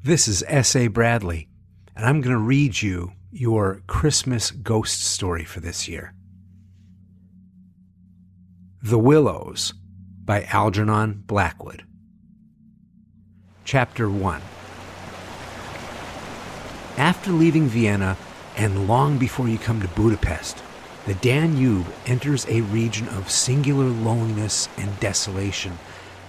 This is S.A. Bradley, and I'm going to read you your Christmas ghost story for this year. The Willows by Algernon Blackwood. Chapter 1. After leaving Vienna, and long before you come to Budapest, the Danube enters a region of singular loneliness and desolation,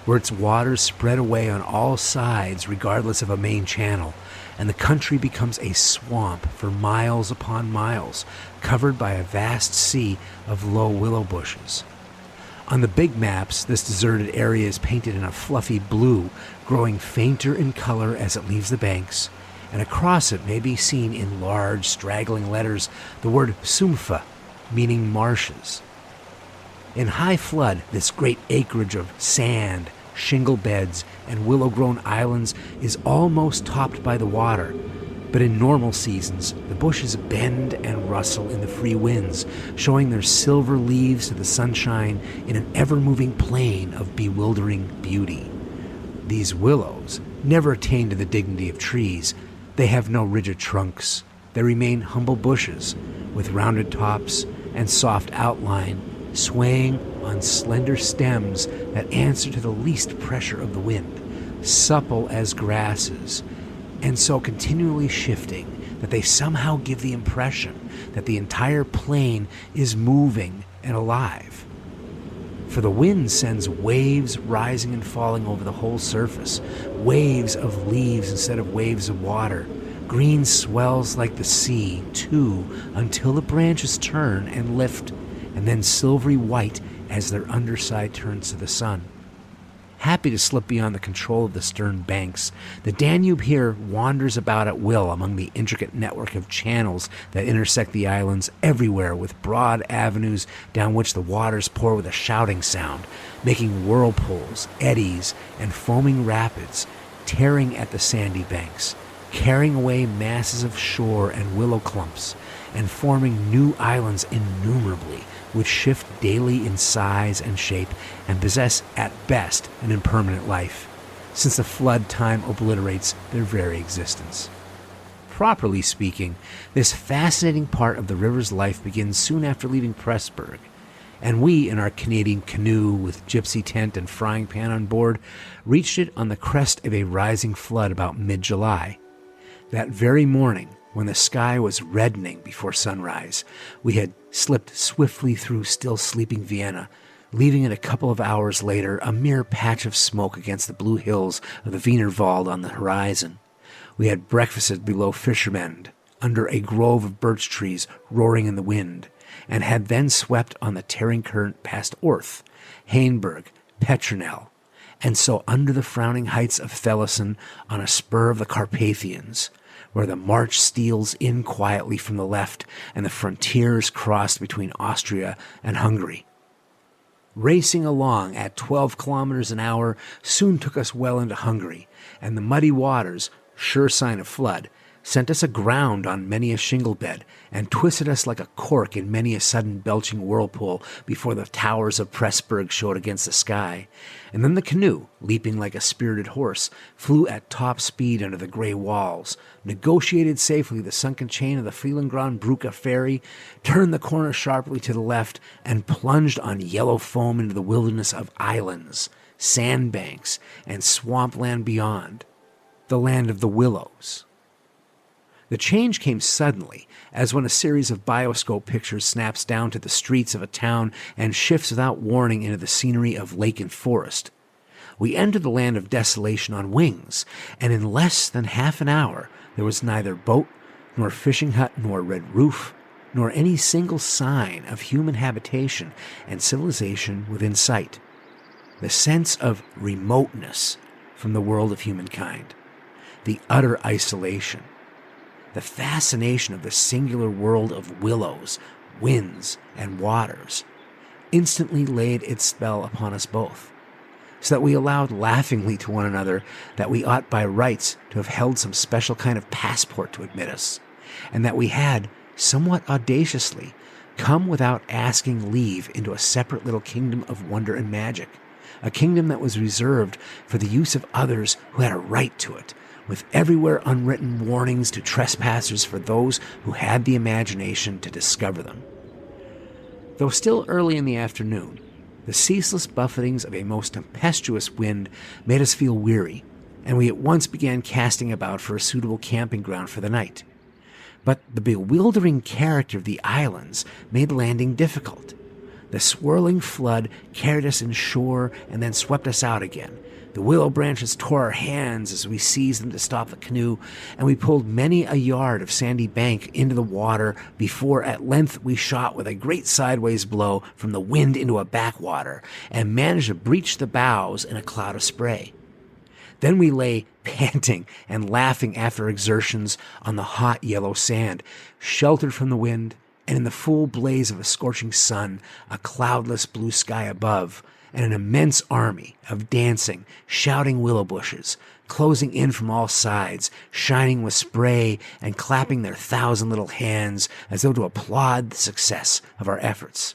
where its waters spread away on all sides regardless of a main channel, and the country becomes a swamp for miles upon miles, covered by a vast sea of low willow bushes. On the big maps, this deserted area is painted in a fluffy blue, growing fainter in color as it leaves the banks, and across it may be seen in large, straggling letters the word Sumpfa, meaning marshes. In high flood, this great acreage of sand, shingle beds, and willow-grown islands is almost topped by the water, but in normal seasons, the bushes bend and rustle in the free winds, showing their silver leaves to the sunshine in an ever-moving plain of bewildering beauty. These willows never attain to the dignity of trees. They have no rigid trunks. They remain humble bushes, with rounded tops and soft outline, swaying on slender stems that answer to the least pressure of the wind, supple as grasses, and so continually shifting that they somehow give the impression that the entire plain is moving and alive. For the wind sends waves rising and falling over the whole surface, waves of leaves instead of waves of water. Green swells like the sea, too, until the branches turn and lift, and then silvery white as their underside turns to the sun. Happy to slip beyond the control of the stern banks, the Danube here wanders about at will among the intricate network of channels that intersect the islands everywhere, with broad avenues down which the waters pour with a shouting sound, making whirlpools, eddies, and foaming rapids, tearing at the sandy banks, carrying away masses of shore and willow clumps, and forming new islands innumerably, which shift daily in size and shape and possess at best an impermanent life, since the flood time obliterates their very existence. Properly speaking, this fascinating part of the river's life begins soon after leaving Pressburg, and we, in our Canadian canoe with gypsy tent and frying pan on board, reached it on the crest of a rising flood about mid-July. That very morning, when the sky was reddening before sunrise, we had slipped swiftly through still sleeping Vienna, leaving it a couple of hours later a mere patch of smoke against the blue hills of the Wienerwald on the horizon. We had breakfasted below Fischermend, under a grove of birch trees roaring in the wind, and had then swept on the tearing current past Orth, Hainburg, Petronell, and so under the frowning heights of Thellesen on a spur of the Carpathians, where the march steals in quietly from the left and the frontiers crossed between Austria and Hungary. Racing along at 12 kilometers an hour soon took us well into Hungary, and the muddy waters, sure sign of flood, sent us aground on many a shingle bed, and twisted us like a cork in many a sudden belching whirlpool before the towers of Pressburg showed against the sky. And then the canoe, leaping like a spirited horse, flew at top speed under the gray walls, negotiated safely the sunken chain of the Freelingrand-Brücke ferry, turned the corner sharply to the left, and plunged on yellow foam into the wilderness of islands, sandbanks, and swampland beyond, the land of the Willows. The change came suddenly, as when a series of bioscope pictures snaps down to the streets of a town and shifts without warning into the scenery of lake and forest. We entered the land of desolation on wings, and in less than half an hour there was neither boat, nor fishing hut, nor red roof, nor any single sign of human habitation and civilization within sight. The sense of remoteness from the world of humankind, the utter isolation, the fascination of the singular world of willows, winds, and waters instantly laid its spell upon us both, so that we allowed laughingly to one another that we ought by rights to have held some special kind of passport to admit us, and that we had, somewhat audaciously, come without asking leave into a separate little kingdom of wonder and magic, a kingdom that was reserved for the use of others who had a right to it, with everywhere unwritten warnings to trespassers for those who had the imagination to discover them. Though still early in the afternoon, the ceaseless buffetings of a most tempestuous wind made us feel weary, and we at once began casting about for a suitable camping ground for the night. But the bewildering character of the islands made landing difficult. The swirling flood carried us inshore and then swept us out again. The willow branches tore our hands as we seized them to stop the canoe, and we pulled many a yard of sandy bank into the water before at length we shot with a great sideways blow from the wind into a backwater and managed to breach the bows in a cloud of spray. Then we lay panting and laughing after exertions on the hot yellow sand, sheltered from the wind, and in the full blaze of a scorching sun, a cloudless blue sky above, and an immense army of dancing, shouting willow bushes, closing in from all sides, shining with spray and clapping their 1,000 little hands as though to applaud the success of our efforts.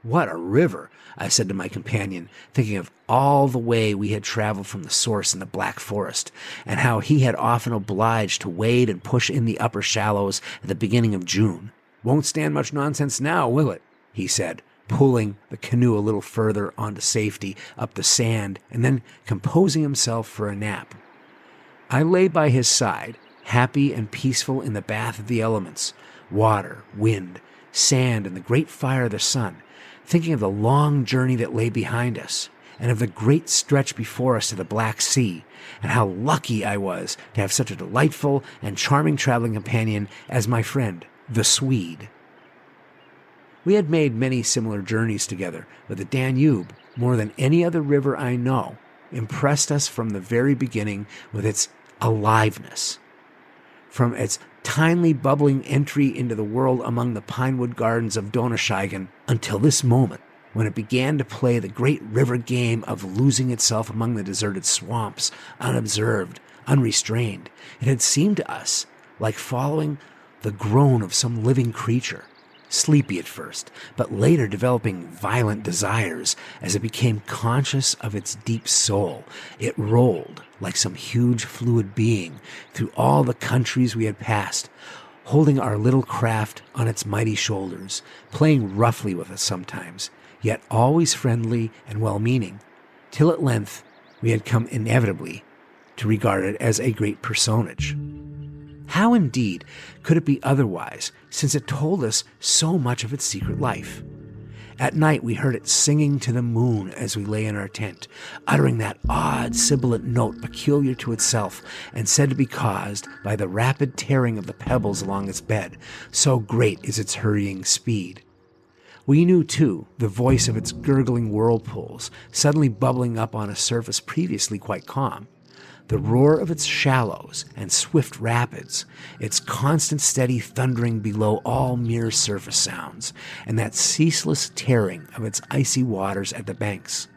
"What a river," I said to my companion, thinking of all the way we had traveled from the source in the Black Forest, and how he had often obliged to wade and push in the upper shallows at the beginning of June. "Won't stand much nonsense now, will it?" he said, pulling the canoe a little further onto safety up the sand and then composing himself for a nap. I lay by his side, happy and peaceful in the bath of the elements, water, wind, sand, and the great fire of the sun, thinking of the long journey that lay behind us, and of the great stretch before us to the Black Sea, and how lucky I was to have such a delightful and charming traveling companion as my friend, the Swede. We had made many similar journeys together, but the Danube, more than any other river I know, impressed us from the very beginning with its aliveness. From its tinily bubbling entry into the world among the pinewood gardens of Donaueschingen until this moment, when it began to play the great river game of losing itself among the deserted swamps, unobserved, unrestrained, it had seemed to us like following the groan of some living creature, sleepy at first, but later developing violent desires as it became conscious of its deep soul. It rolled like some huge fluid being through all the countries we had passed, holding our little craft on its mighty shoulders, playing roughly with us sometimes, yet always friendly and well-meaning, till at length we had come inevitably to regard it as a great personage. How indeed could it be otherwise, since it told us so much of its secret life? At night we heard it singing to the moon as we lay in our tent, uttering that odd sibilant note peculiar to itself and said to be caused by the rapid tearing of the pebbles along its bed, so great is its hurrying speed. We knew, too, the voice of its gurgling whirlpools, suddenly bubbling up on a surface previously quite calm, the roar of its shallows and swift rapids, its constant steady thundering below all mere surface sounds, and that ceaseless tearing of its icy waters at the banks.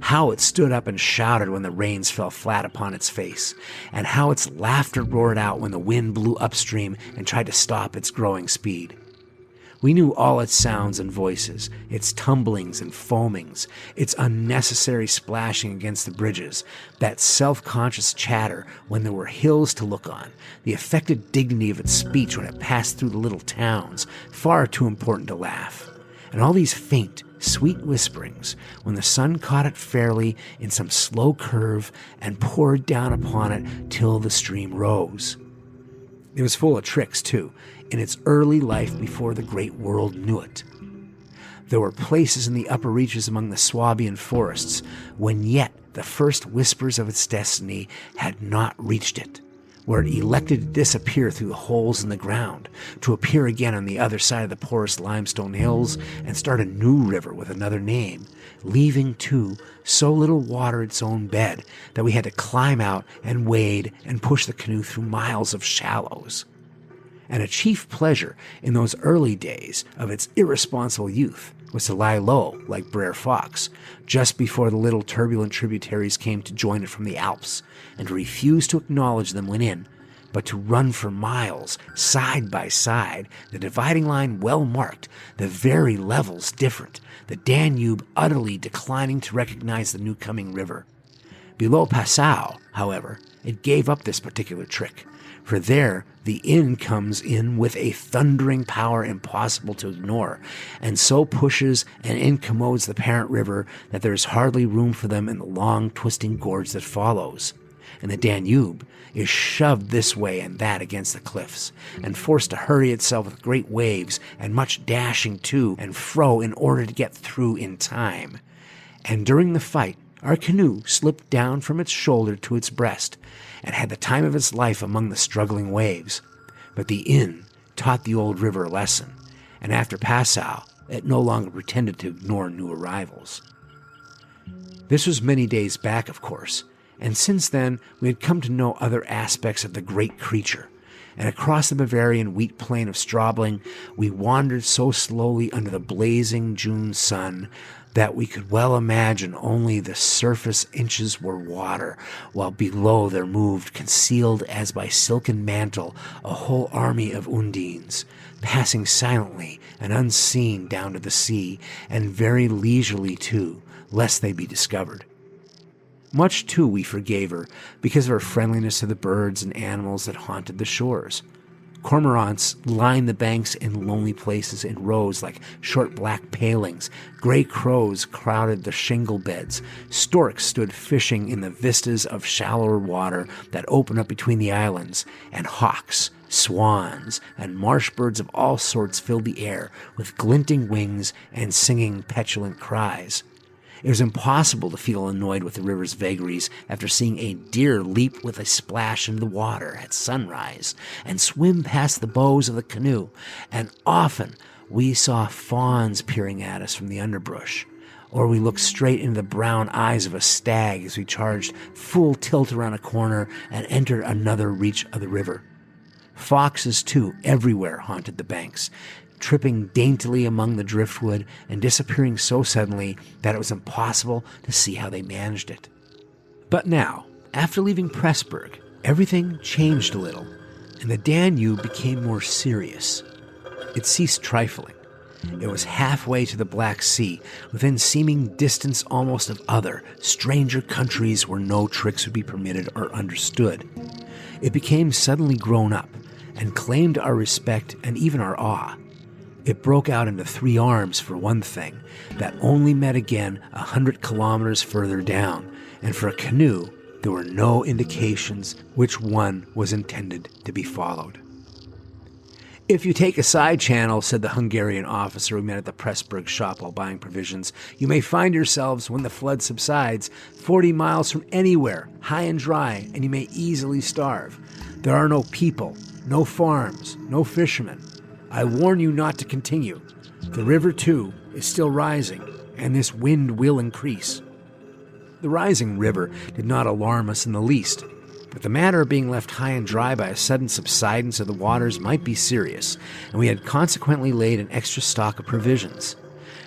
How it stood up and shouted when the rains fell flat upon its face, and how its laughter roared out when the wind blew upstream and tried to stop its growing speed. We knew all its sounds and voices, its tumblings and foamings, its unnecessary splashing against the bridges, that self-conscious chatter when there were hills to look on, the affected dignity of its speech when it passed through the little towns, far too important to laugh, and all these faint, sweet whisperings when the sun caught it fairly in some slow curve and poured down upon it till the stream rose. It was full of tricks, too, in its early life before the great world knew it. There were places in the upper reaches among the Swabian forests when yet the first whispers of its destiny had not reached it, where it elected to disappear through the holes in the ground, to appear again on the other side of the porous limestone hills and start a new river with another name, leaving, too, so little water its own bed that we had to climb out and wade and push the canoe through miles of shallows. And a chief pleasure in those early days of its irresponsible youth was to lie low like Brer Fox, just before the little turbulent tributaries came to join it from the Alps, and to refuse to acknowledge them when in, but to run for miles, side by side, the dividing line well marked, the very levels different, the Danube utterly declining to recognize the new coming river. Below Passau, however, it gave up this particular trick, for there the inn comes in with a thundering power impossible to ignore, and so pushes and incommodes the parent river that there is hardly room for them in the long, twisting gorge that follows. And the Danube is shoved this way and that against the cliffs, and forced to hurry itself with great waves and much dashing to and fro in order to get through in time. And during the fight, our canoe slipped down from its shoulder to its breast, and had the time of its life among the struggling waves. But the inn taught the old river a lesson, and after Passau, it no longer pretended to ignore new arrivals. This was many days back, of course, and since then we had come to know other aspects of the great creature, and across the Bavarian wheat plain of Straubling we wandered so slowly under the blazing June sun that we could well imagine only the surface inches were water, while below there moved, concealed as by silken mantle, a whole army of undines, passing silently and unseen down to the sea, and very leisurely too, lest they be discovered. Much, too, we forgave her, because of her friendliness to the birds and animals that haunted the shores. Cormorants lined the banks in lonely places in rows like short black palings. Gray crows crowded the shingle beds. Storks stood fishing in the vistas of shallower water that opened up between the islands, and hawks, swans, and marsh birds of all sorts filled the air with glinting wings and singing petulant cries. It was impossible to feel annoyed with the river's vagaries after seeing a deer leap with a splash into the water at sunrise and swim past the bows of the canoe, and often we saw fawns peering at us from the underbrush, or we looked straight into the brown eyes of a stag as we charged full tilt around a corner and entered another reach of the river. Foxes, too, everywhere haunted the banks, tripping daintily among the driftwood and disappearing so suddenly that it was impossible to see how they managed it. But now, after leaving Pressburg, everything changed a little, and the Danube became more serious. It ceased trifling. It was halfway to the Black Sea, within seeming distance almost of other, stranger countries where no tricks would be permitted or understood. It became suddenly grown up, and claimed our respect and even our awe. It broke out into three arms, for one thing, that only met again 100 kilometers further down, and for a canoe, there were no indications which one was intended to be followed. "If you take a side channel," said the Hungarian officer we met at the Pressburg shop while buying provisions, "you may find yourselves, when the flood subsides, 40 miles from anywhere, high and dry, and you may easily starve. There are no people, no farms, no fishermen. I warn you not to continue. The river, too, is still rising, and this wind will increase." The rising river did not alarm us in the least, but the matter of being left high and dry by a sudden subsidence of the waters might be serious, and we had consequently laid an extra stock of provisions.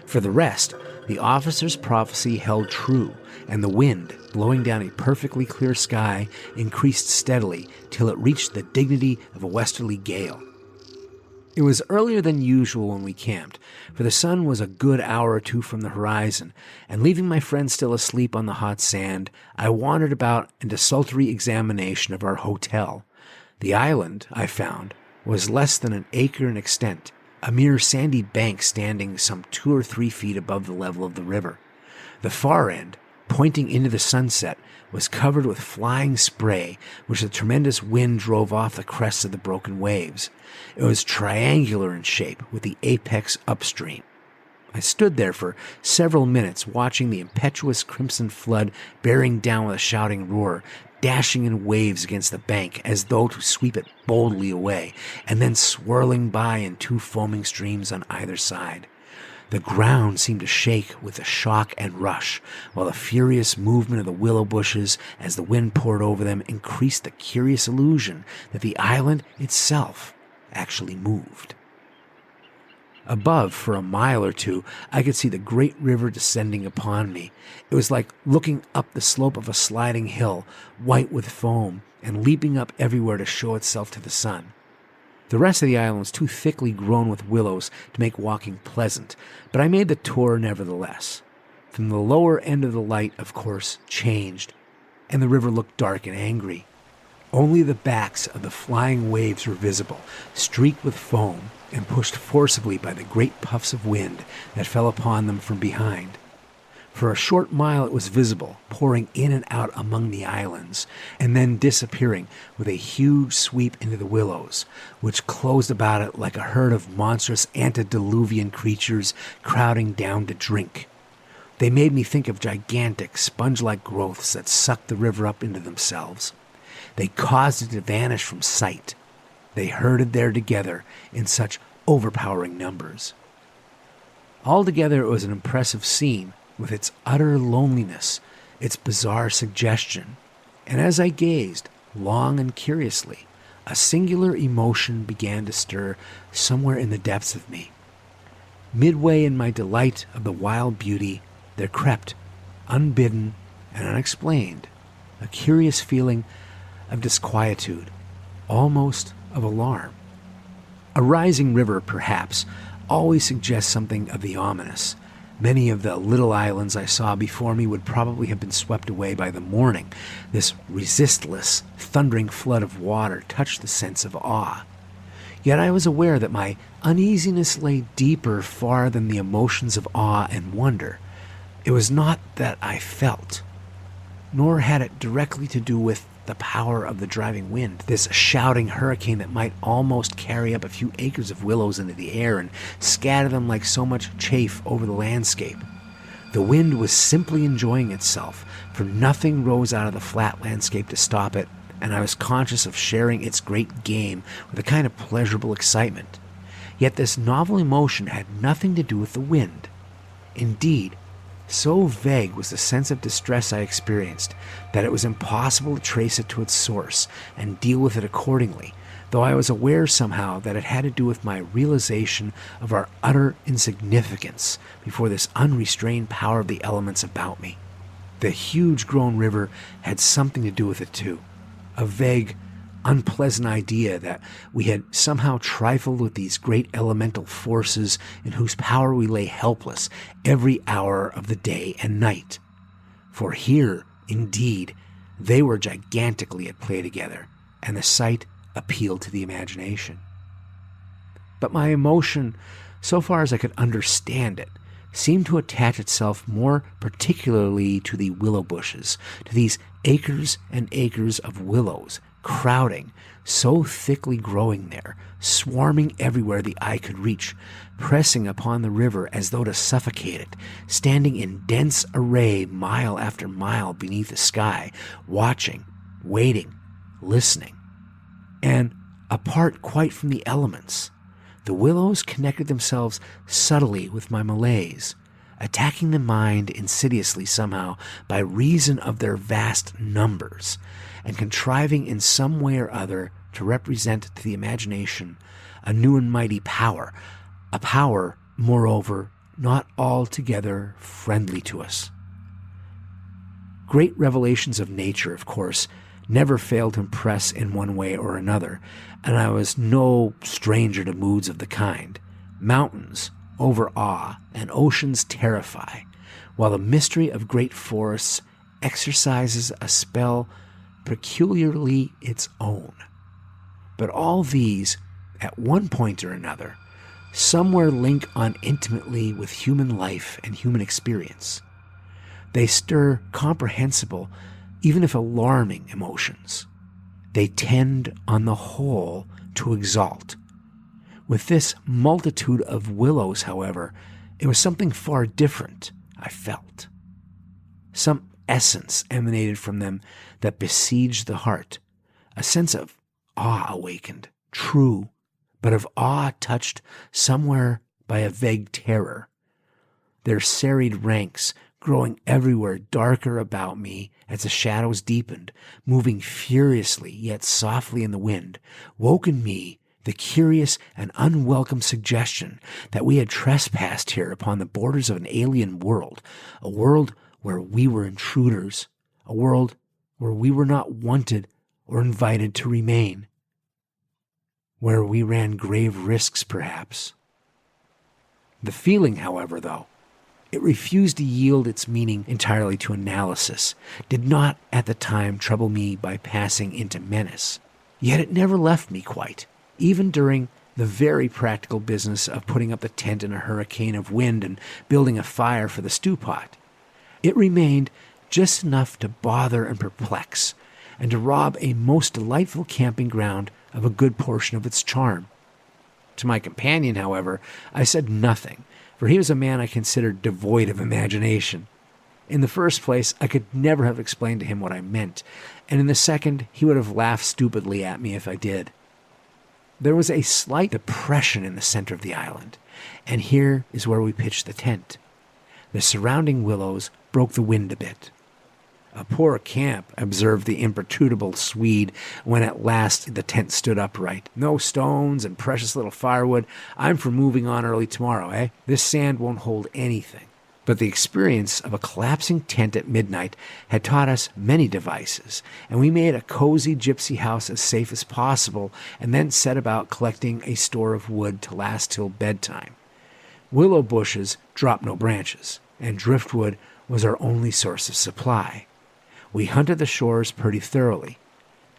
For the rest, the officer's prophecy held true, and the wind, blowing down a perfectly clear sky, increased steadily till it reached the dignity of a westerly gale. It was earlier than usual when we camped, for the sun was a good hour or two from the horizon, and leaving my friend still asleep on the hot sand, I wandered about in desultory examination of our hotel. The island, I found, was less than an acre in extent, a mere sandy bank standing some 2 or 3 feet above the level of the river. The far end, pointing into the sunset, was covered with flying spray, which the tremendous wind drove off the crests of the broken waves. It was triangular in shape, with the apex upstream. I stood there for several minutes, watching the impetuous crimson flood bearing down with a shouting roar, dashing in waves against the bank as though to sweep it boldly away, and then swirling by in 2 foaming streams on either side. The ground seemed to shake with the shock and rush, while the furious movement of the willow bushes as the wind poured over them increased the curious illusion that the island itself actually moved. Above, for a mile or two, I could see the great river descending upon me. It was like looking up the slope of a sliding hill, white with foam, and leaping up everywhere to show itself to the sun. The rest of the island was too thickly grown with willows to make walking pleasant, but I made the tour nevertheless. From the lower end of the light, of course, changed, and the river looked dark and angry. Only the backs of the flying waves were visible, streaked with foam and pushed forcibly by the great puffs of wind that fell upon them from behind. For a short mile it was visible, pouring in and out among the islands, and then disappearing with a huge sweep into the Willows, which closed about it like a herd of monstrous antediluvian creatures crowding down to drink. They made me think of gigantic, sponge-like growths that sucked the river up into themselves. They caused it to vanish from sight. They herded there together in such overpowering numbers. Altogether it was an impressive scene, with its utter loneliness, its bizarre suggestion, and as I gazed, long and curiously, a singular emotion began to stir somewhere in the depths of me. Midway in my delight of the wild beauty, there crept, unbidden and unexplained, a curious feeling of disquietude, almost of alarm. A rising river, perhaps, always suggests something of the ominous. Many of the little islands I saw before me would probably have been swept away by the morning. This resistless, thundering flood of water touched the sense of awe. Yet I was aware that my uneasiness lay deeper far than the emotions of awe and wonder. It was not that I felt, nor had it directly to do with the power of the driving wind, this shouting hurricane that might almost carry up a few acres of willows into the air and scatter them like so much chaff over the landscape. The wind was simply enjoying itself, for nothing rose out of the flat landscape to stop it, and I was conscious of sharing its great game with a kind of pleasurable excitement. Yet this novel emotion had nothing to do with the wind. Indeed, so vague was the sense of distress I experienced that it was impossible to trace it to its source and deal with it accordingly, though I was aware somehow that it had to do with my realization of our utter insignificance before this unrestrained power of the elements about me. The huge-grown river had something to do with it too, a vague, unpleasant idea that we had somehow trifled with these great elemental forces in whose power we lay helpless every hour of the day and night. For here, indeed, they were gigantically at play together, and the sight appealed to the imagination. But my emotion, so far as I could understand it, seemed to attach itself more particularly to the willow bushes, to these acres and acres of willows, crowding, so thickly growing there, swarming everywhere the eye could reach, pressing upon the river as though to suffocate it, standing in dense array mile after mile beneath the sky, watching, waiting, listening. And apart quite from the elements, the willows connected themselves subtly with my malaise, attacking the mind insidiously somehow by reason of their vast numbers, and contriving in some way or other to represent to the imagination a new and mighty power, a power, moreover, not altogether friendly to us. Great revelations of nature, of course, never failed to impress in one way or another, and I was no stranger to moods of the kind. Mountains overawe and oceans terrify, while the mystery of great forests exercises a spell peculiarly its own. But all these, at one point or another, somewhere link on intimately with human life and human experience. They stir comprehensible, even if alarming, emotions. They tend, on the whole, to exalt. With this multitude of willows, however, it was something far different, I felt. Some essence emanated from them that besieged the heart, a sense of awe awakened, true, but of awe touched somewhere by a vague terror. Their serried ranks, growing everywhere darker about me as the shadows deepened, moving furiously yet softly in the wind, woke in me the curious and unwelcome suggestion that we had trespassed here upon the borders of an alien world, a world where we were intruders, a world where we were not wanted or invited to remain, where we ran grave risks, perhaps. The feeling, however, though, It refused to yield its meaning entirely to analysis, did not at the time trouble me by passing into menace. Yet it never left me quite, even during the very practical business of putting up the tent in a hurricane of wind and building a fire for the stew pot. It remained just enough to bother and perplex, and to rob a most delightful camping ground of a good portion of its charm. To my companion, however, I said nothing, for he was a man I considered devoid of imagination. In the first place, I could never have explained to him what I meant, and in the second, he would have laughed stupidly at me if I did. There was a slight depression in the center of the island, and here is where we pitched the tent. The surrounding willows broke the wind a bit. "A poor camp," observed the imperturbable Swede when at last the tent stood upright. "No stones and precious little firewood. I'm for moving on early tomorrow, eh? This sand won't hold anything." But the experience of a collapsing tent at midnight had taught us many devices, and we made a cozy gypsy house as safe as possible, and then set about collecting a store of wood to last till bedtime. Willow bushes dropped no branches, and driftwood was our only source of supply. We hunted the shores pretty thoroughly.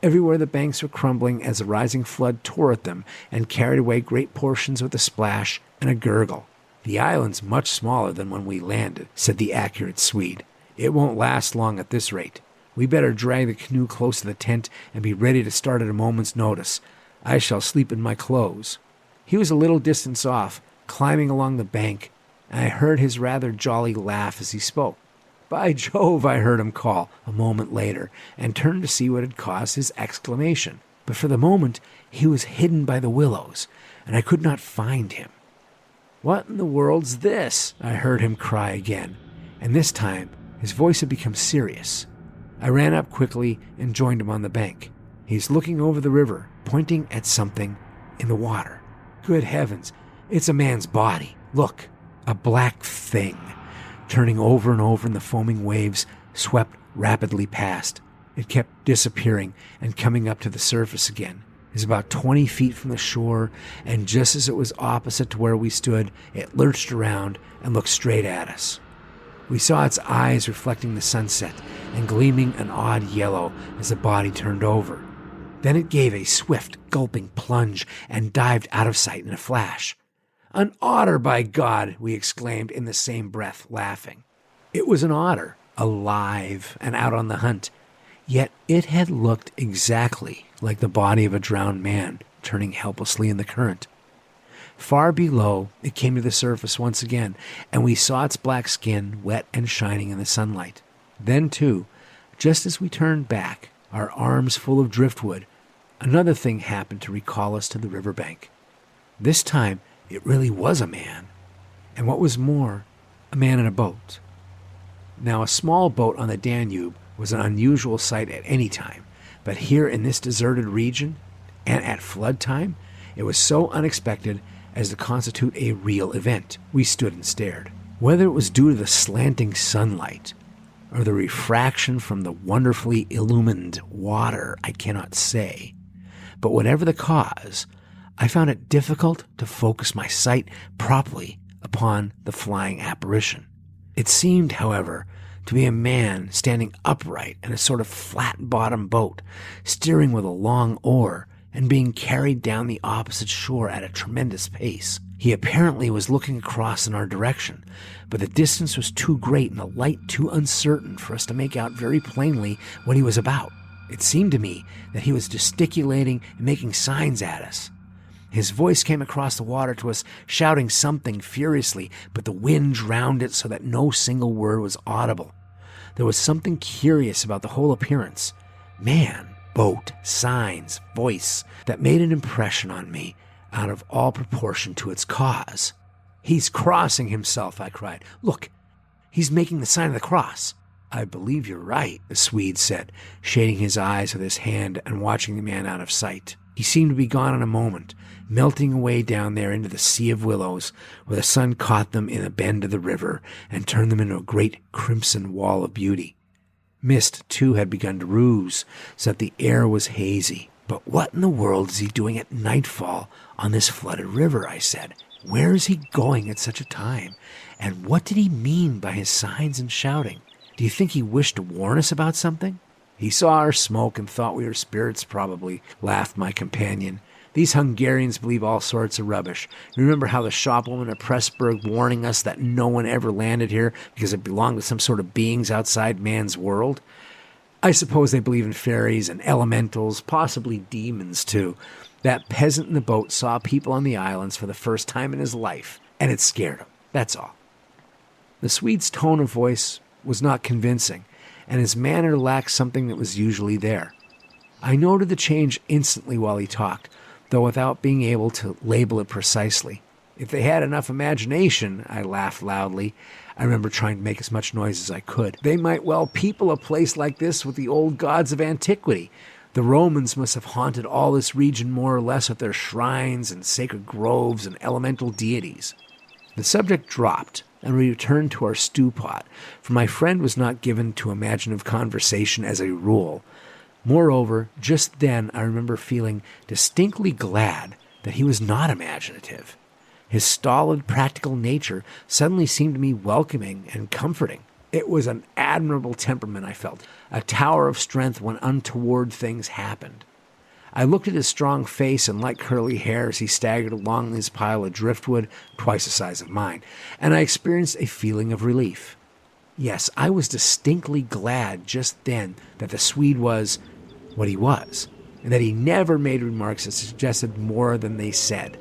Everywhere the banks were crumbling as the rising flood tore at them and carried away great portions with a splash and a gurgle. "The island's much smaller than when we landed," said the accurate Swede. "It won't last long at this rate. We better drag the canoe close to the tent and be ready to start at a moment's notice. I shall sleep in my clothes." He was a little distance off, climbing along the bank, and I heard his rather jolly laugh as he spoke. "By Jove," I heard him call a moment later, and turned to see what had caused his exclamation. But for the moment he was hidden by the willows, and I could not find him. "What in the world's this?" I heard him cry again, and this time his voice had become serious. I ran up quickly and joined him on the bank. He's looking over the river, pointing at something in the water. "Good heavens, it's a man's body. Look, a black thing." Turning over and over in the foaming waves, swept rapidly past. It kept disappearing and coming up to the surface again. It was about 20 feet from the shore, and just as it was opposite to where we stood, it lurched around and looked straight at us. We saw its eyes reflecting the sunset and gleaming an odd yellow as the body turned over. Then it gave a swift, gulping plunge and dived out of sight in a flash. "An otter, by God!" we exclaimed in the same breath, laughing. It was an otter, alive and out on the hunt, yet it had looked exactly like the body of a drowned man turning helplessly in the current. Far below, it came to the surface once again, and we saw its black skin wet and shining in the sunlight. Then, too, just as we turned back, our arms full of driftwood, another thing happened to recall us to the riverbank. This time, it really was a man, and what was more, a man in a boat. Now, a small boat on the Danube was an unusual sight at any time, but here in this deserted region, and at flood time, it was so unexpected as to constitute a real event. We stood and stared. Whether it was due to the slanting sunlight or the refraction from the wonderfully illumined water, I cannot say. But whatever the cause, I found it difficult to focus my sight properly upon the flying apparition. It seemed, however, to be a man standing upright in a sort of flat-bottomed boat, steering with a long oar and being carried down the opposite shore at a tremendous pace. He apparently was looking across in our direction, but the distance was too great and the light too uncertain for us to make out very plainly what he was about. It seemed to me that he was gesticulating and making signs at us. His voice came across the water to us, shouting something furiously, but the wind drowned it so that no single word was audible. There was something curious about the whole appearance. Man, boat, signs, voice, that made an impression on me out of all proportion to its cause. "He's crossing himself," I cried. "Look, he's making the sign of the cross." "I believe you're right," the Swede said, shading his eyes with his hand and watching the man out of sight. He seemed to be gone in a moment, melting away down there into the sea of willows, where the sun caught them in a bend of the river and turned them into a great crimson wall of beauty. Mist, too, had begun to ruse, so that the air was hazy. "But what in the world is he doing at nightfall on this flooded river?" I said. Where is he going at such a time? And what did he mean by his signs and shouting? Do you think he wished to warn us about something? He saw our smoke and thought we were spirits probably, laughed my companion. These Hungarians believe all sorts of rubbish. You remember how the shopwoman at Pressburg warning us that no one ever landed here because it belonged to some sort of beings outside man's world? I suppose they believe in fairies and elementals, possibly demons too. That peasant in the boat saw people on the islands for the first time in his life, and it scared him. That's all. The Swede's tone of voice was not convincing, and his manner lacked something that was usually there. I noted the change instantly while he talked, though without being able to label it precisely. If they had enough imagination, I laughed loudly. I remember trying to make as much noise as I could. They might well people a place like this with the old gods of antiquity. The Romans must have haunted all this region more or less with their shrines and sacred groves and elemental deities. The subject dropped, and we returned to our stew pot, for my friend was not given to imaginative conversation as a rule. Moreover, just then I remember feeling distinctly glad that he was not imaginative. His stolid, practical nature suddenly seemed to me welcoming and comforting. It was an admirable temperament, I felt, a tower of strength when untoward things happened. I looked at his strong face and light curly hair as he staggered along his pile of driftwood, twice the size of mine, and I experienced a feeling of relief. Yes, I was distinctly glad just then that the Swede was what he was, and that he never made remarks that suggested more than they said.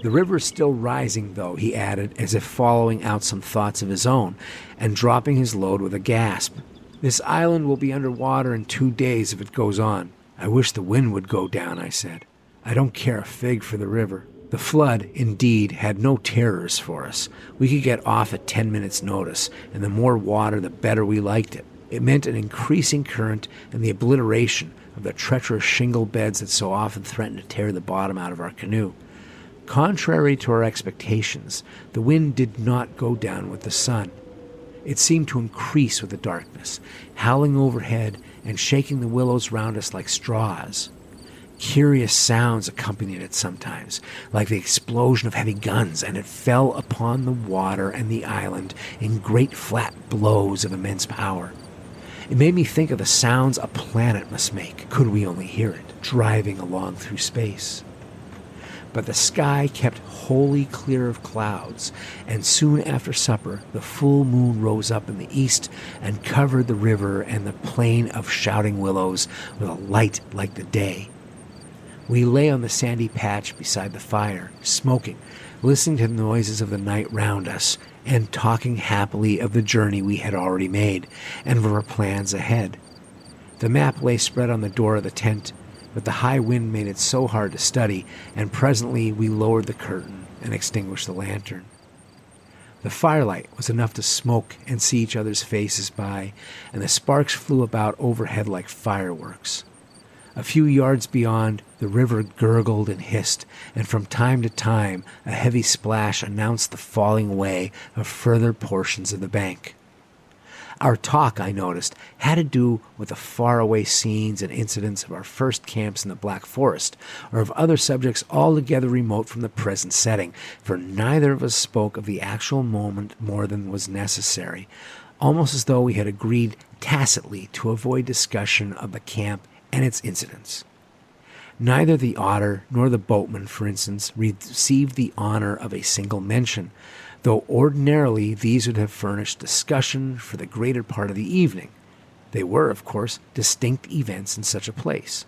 The river is still rising, though, he added, as if following out some thoughts of his own, and dropping his load with a gasp. This island will be under water in 2 days if it goes on. I wish the wind would go down, I said. I don't care a fig for the river. The flood, indeed, had no terrors for us. We could get off at 10 minutes' notice, and the more water, the better we liked it. It meant an increasing current and the obliteration of the treacherous shingle beds that so often threatened to tear the bottom out of our canoe. Contrary to our expectations, the wind did not go down with the sun. It seemed to increase with the darkness, howling overhead and shaking the willows round us like straws. Curious sounds accompanied it sometimes, like the explosion of heavy guns, and it fell upon the water and the island in great flat blows of immense power. It made me think of the sounds a planet must make, could we only hear it, driving along through space. But the sky kept wholly clear of clouds, and soon after supper the full moon rose up in the east and covered the river and the plain of shouting willows with a light like the day. We lay on the sandy patch beside the fire, smoking, listening to the noises of the night round us, and talking happily of the journey we had already made, and of our plans ahead. The map lay spread on the door of the tent, but the high wind made it so hard to study, and presently we lowered the curtain and extinguished the lantern. The firelight was enough to smoke and see each other's faces by, and the sparks flew about overhead like fireworks. A few yards beyond, the river gurgled and hissed, and from time to time a heavy splash announced the falling away of further portions of the bank. Our talk, I noticed, had to do with the faraway scenes and incidents of our first camps in the Black Forest, or of other subjects altogether remote from the present setting, for neither of us spoke of the actual moment more than was necessary, almost as though we had agreed tacitly to avoid discussion of the camp and its incidents. Neither the otter nor the boatman, for instance, received the honor of a single mention, though ordinarily these would have furnished discussion for the greater part of the evening. They were, of course, distinct events in such a place.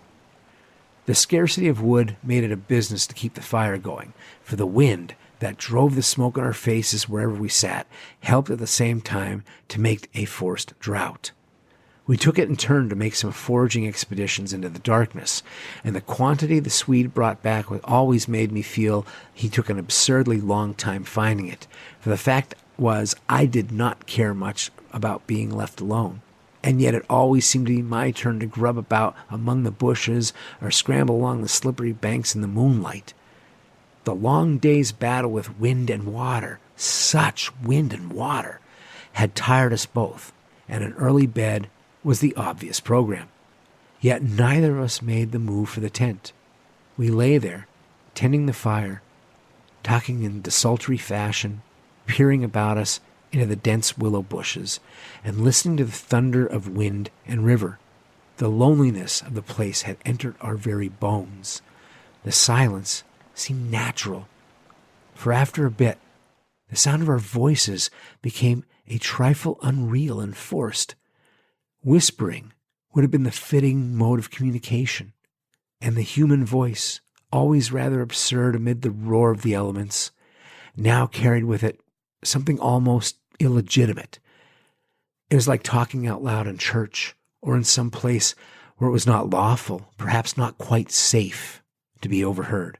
The scarcity of wood made it a business to keep the fire going, for the wind that drove the smoke on our faces wherever we sat helped at the same time to make a forced draught. We took it in turn to make some foraging expeditions into the darkness, and the quantity the Swede brought back always made me feel he took an absurdly long time finding it, for the fact was I did not care much about being left alone, and yet it always seemed to be my turn to grub about among the bushes or scramble along the slippery banks in the moonlight. The long day's battle with wind and water, such wind and water, had tired us both, and an early bed was the obvious program. Yet neither of us made the move for the tent. We lay there, tending the fire, talking in desultory fashion, peering about us into the dense willow bushes, and listening to the thunder of wind and river. The loneliness of the place had entered our very bones. The silence seemed natural, for after a bit, the sound of our voices became a trifle unreal and forced. Whispering would have been the fitting mode of communication, and the human voice, always rather absurd amid the roar of the elements, now carried with it something almost illegitimate. It was like talking out loud in church, or in some place where it was not lawful, perhaps not quite safe, to be overheard.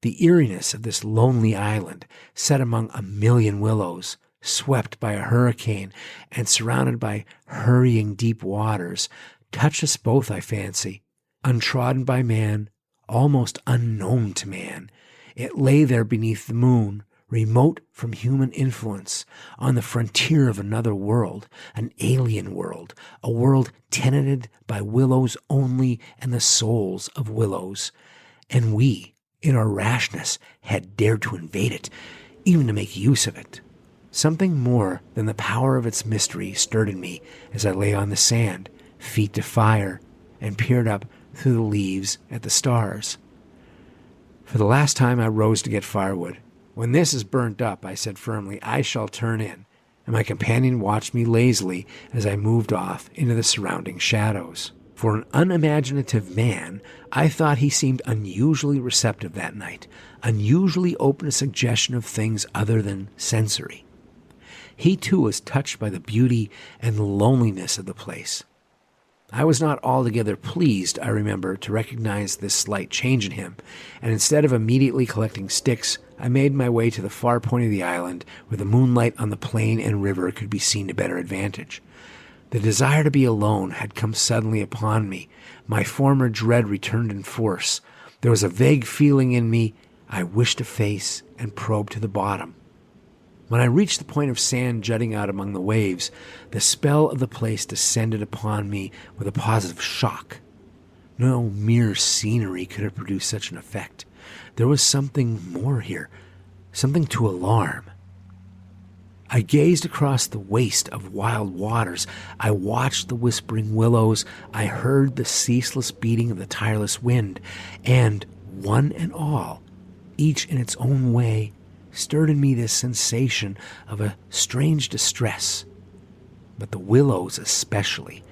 The eeriness of this lonely island, set among a million willows, swept by a hurricane and surrounded by hurrying deep waters, touched us both, I fancy. Untrodden by man, almost unknown to man, it lay there beneath the moon, remote from human influence, on the frontier of another world, an alien world, a world tenanted by willows only and the souls of willows. And we, in our rashness, had dared to invade it, even to make use of it. Something more than the power of its mystery stirred in me as I lay on the sand, feet to fire, and peered up through the leaves at the stars. For the last time I rose to get firewood. "When this is burnt up," I said firmly, "I shall turn in," and my companion watched me lazily as I moved off into the surrounding shadows. For an unimaginative man, I thought he seemed unusually receptive that night, unusually open to suggestion of things other than sensory. He too was touched by the beauty and the loneliness of the place. I was not altogether pleased, I remember, to recognize this slight change in him, and instead of immediately collecting sticks, I made my way to the far point of the island where the moonlight on the plain and river could be seen to better advantage. The desire to be alone had come suddenly upon me. My former dread returned in force. There was a vague feeling in me I wished to face and probe to the bottom. When I reached the point of sand jutting out among the waves, the spell of the place descended upon me with a positive shock. No mere scenery could have produced such an effect. There was something more here, something to alarm. I gazed across the waste of wild waters. I watched the whispering willows. I heard the ceaseless beating of the tireless wind, and one and all, each in its own way, stirred in me this sensation of a strange distress. But the willows especially,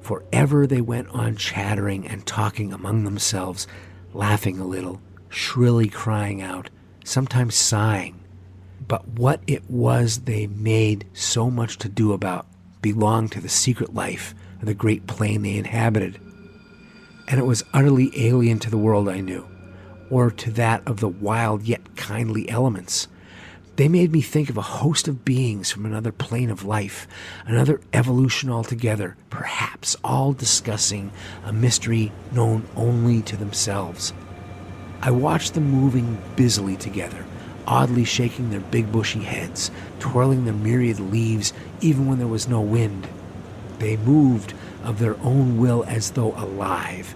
for ever they went on chattering and talking among themselves, laughing a little, shrilly crying out, sometimes sighing. But what it was they made so much to do about belonged to the secret life of the great plain they inhabited. And it was utterly alien to the world I knew, or to that of the wild yet kindly elements. They made me think of a host of beings from another plane of life, another evolution altogether, perhaps all discussing a mystery known only to themselves. I watched them moving busily together, oddly shaking their big bushy heads, twirling their myriad leaves even when there was no wind. They moved of their own will as though alive,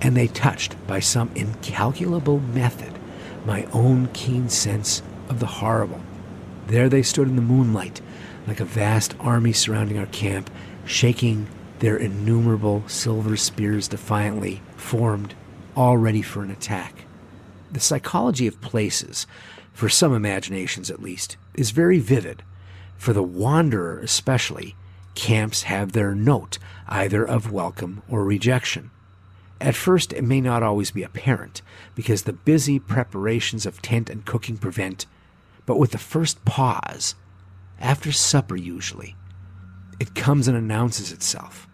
and they touched by some incalculable method my own keen sense of the horrible. There they stood in the moonlight, like a vast army surrounding our camp, shaking their innumerable silver spears defiantly, formed, all ready for an attack. The psychology of places, for some imaginations at least, is very vivid. For the wanderer especially, camps have their note, either of welcome or rejection. At first it may not always be apparent, because the busy preparations of tent and cooking prevent, but with the first pause, after supper usually, it comes and announces itself.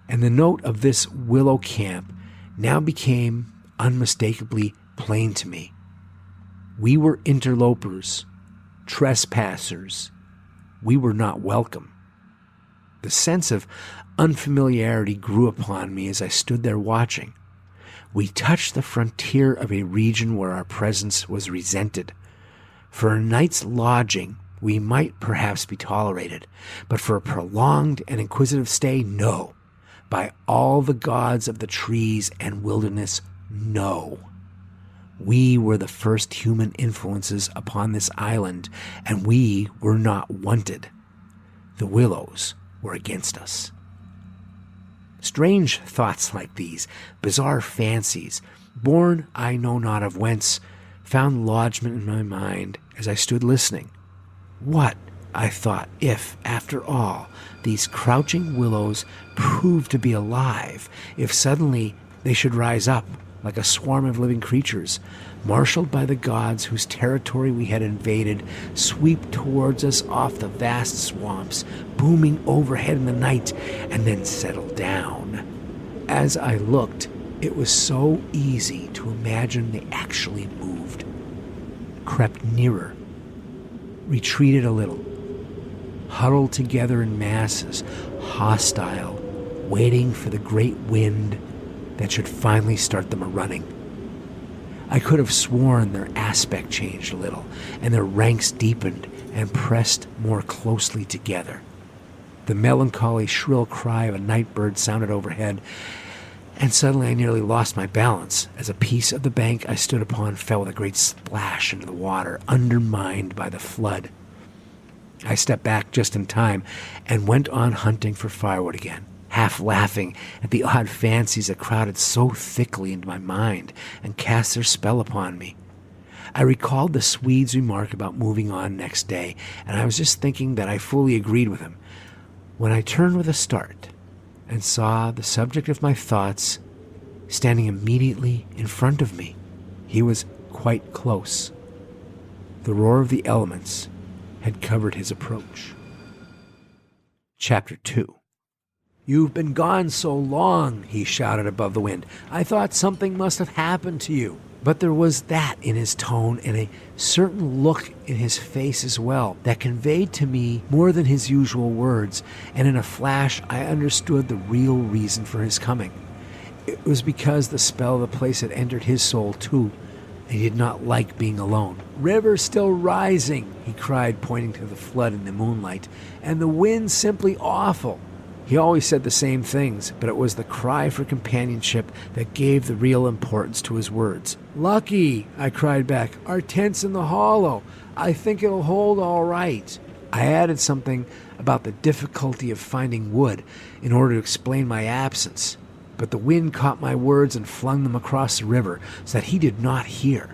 And the note of this willow camp now became unmistakably plain to me. We were interlopers, trespassers. We were not welcome. The sense of unfamiliarity grew upon me as I stood there watching. We touched the frontier of a region where our presence was resented. For a night's lodging, we might perhaps be tolerated, but for a prolonged and inquisitive stay, no. By all the gods of the trees and wilderness, no. We were the first human influences upon this island, and we were not wanted. The Willows were against us. Strange thoughts like these, bizarre fancies, born I know not of whence, found lodgment in my mind as I stood listening. What, I thought, if, after all, these crouching willows proved to be alive, if suddenly they should rise up like a swarm of living creatures, marshaled by the gods whose territory we had invaded, sweep towards us off the vast swamps, booming overhead in the night, and then settle down. As I looked, it was so easy to imagine they actually moved, crept nearer, retreated a little, huddled together in masses, hostile, waiting for the great wind that should finally start them a-running. I could have sworn their aspect changed a little, and their ranks deepened and pressed more closely together. The melancholy, shrill cry of a night bird sounded overhead, and suddenly I nearly lost my balance as a piece of the bank I stood upon fell with a great splash into the water, undermined by the flood. I stepped back just in time and went on hunting for firewood again, half laughing at the odd fancies that crowded so thickly into my mind and cast their spell upon me. I recalled the Swede's remark about moving on next day, and I was just thinking that I fully agreed with him, when I turned with a start and saw the subject of my thoughts standing immediately in front of me. He was quite close. The roar of the elements had covered his approach. Chapter 2. "You've been gone so long," he shouted above the wind. "I thought something must have happened to you." But there was that in his tone and a certain look in his face as well that conveyed to me more than his usual words, and in a flash I understood the real reason for his coming. It was because the spell of the place had entered his soul too, and he did not like being alone. "River still rising," he cried, pointing to the flood in the moonlight, "and the wind simply awful." He always said the same things, but it was the cry for companionship that gave the real importance to his words. "Lucky," I cried back. "Our tent's in the hollow. I think it'll hold all right." I added something about the difficulty of finding wood in order to explain my absence, but the wind caught my words and flung them across the river so that he did not hear,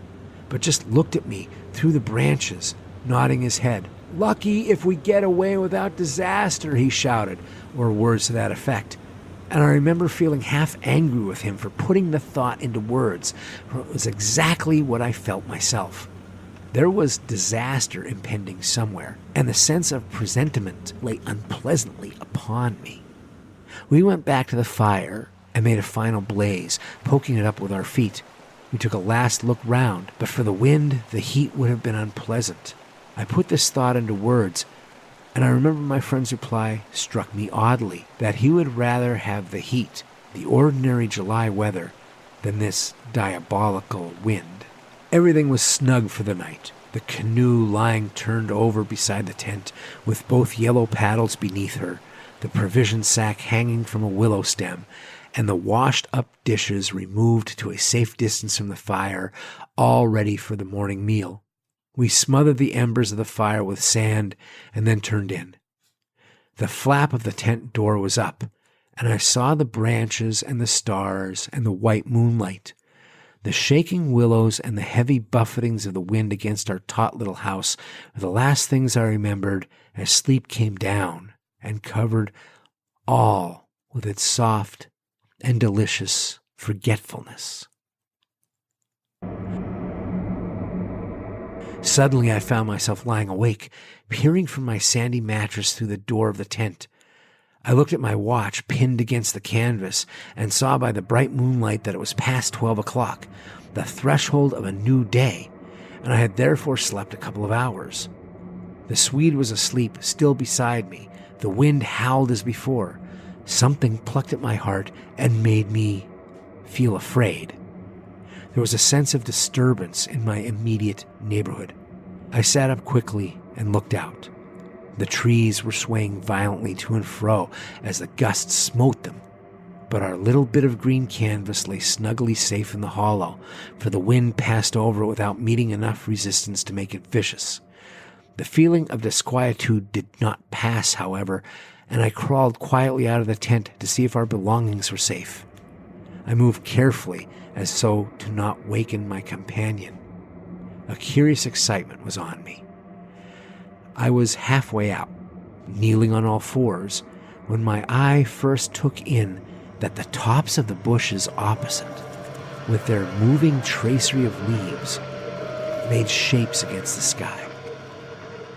but just looked at me through the branches, nodding his head. "Lucky if we get away without disaster," he shouted, or words to that effect. And I remember feeling half angry with him for putting the thought into words, for it was exactly what I felt myself. There was disaster impending somewhere, and the sense of presentiment lay unpleasantly upon me. We went back to the fire and made a final blaze, poking it up with our feet. We took a last look round, but for the wind, the heat would have been unpleasant. I put this thought into words, and I remember my friend's reply struck me oddly, that he would rather have the heat, the ordinary July weather, than this diabolical wind. Everything was snug for the night, the canoe lying turned over beside the tent, with both yellow paddles beneath her, the provision sack hanging from a willow stem, and the washed-up dishes removed to a safe distance from the fire, all ready for the morning meal. We smothered the embers of the fire with sand and then turned in. The flap of the tent door was up, and I saw the branches and the stars and the white moonlight. The shaking willows and the heavy buffetings of the wind against our taut little house were the last things I remembered as sleep came down and covered all with its soft and delicious forgetfulness. Suddenly I found myself lying awake, peering from my sandy mattress through the door of the tent. I looked at my watch pinned against the canvas and saw by the bright moonlight that it was past 12 o'clock, the threshold of a new day, and I had therefore slept a couple of hours. The Swede was asleep, still beside me. The wind howled as before. Something plucked at my heart and made me feel afraid. There was a sense of disturbance in my immediate neighborhood. I sat up quickly and looked out. The trees were swaying violently to and fro as the gusts smote them. but our little bit of green canvas lay snugly safe in the hollow, for the wind passed over it without meeting enough resistance to make it vicious. The feeling of disquietude did not pass, however, and I crawled quietly out of the tent to see if our belongings were safe. I moved carefully, as so to not waken my companion. A curious excitement was on me. I was halfway out, kneeling on all fours, when my eye first took in that the tops of the bushes opposite, with their moving tracery of leaves, made shapes against the sky.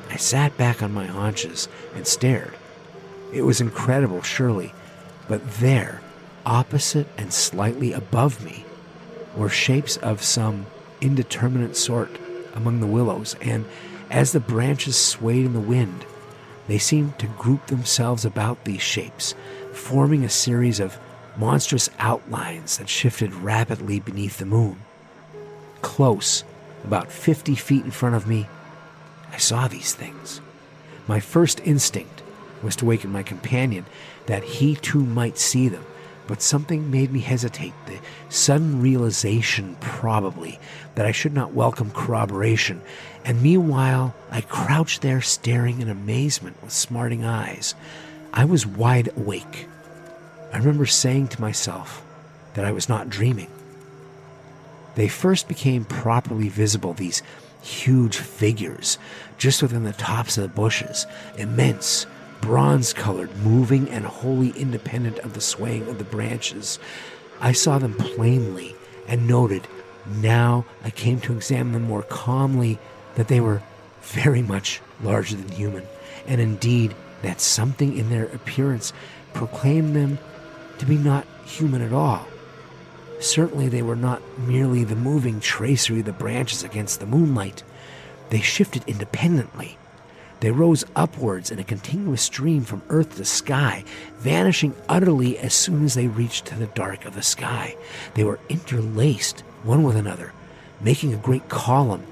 I sat back on my haunches and stared. It was incredible, surely, but there, opposite and slightly above me, were shapes of some indeterminate sort among the willows, and as the branches swayed in the wind, they seemed to group themselves about these shapes, forming a series of monstrous outlines that shifted rapidly beneath the moon. Close, about 50 feet in front of me, I saw these things. My first instinct was to waken my companion, that he too might see them, but something made me hesitate, the sudden realization, probably, that I should not welcome corroboration, and meanwhile I crouched there staring in amazement with smarting eyes. I was wide awake. I remember saying to myself that I was not dreaming. They first became properly visible, these huge figures, just within the tops of the bushes, immense, bronze-colored, moving and wholly independent of the swaying of the branches. I saw them plainly and noted, now I came to examine them more calmly, that they were very much larger than human, and indeed that something in their appearance proclaimed them to be not human at all. Certainly they were not merely the moving tracery of the branches against the moonlight. They shifted independently. They rose upwards in a continuous stream from earth to sky, vanishing utterly as soon as they reached to the dark of the sky. They were interlaced one with another, making a great column,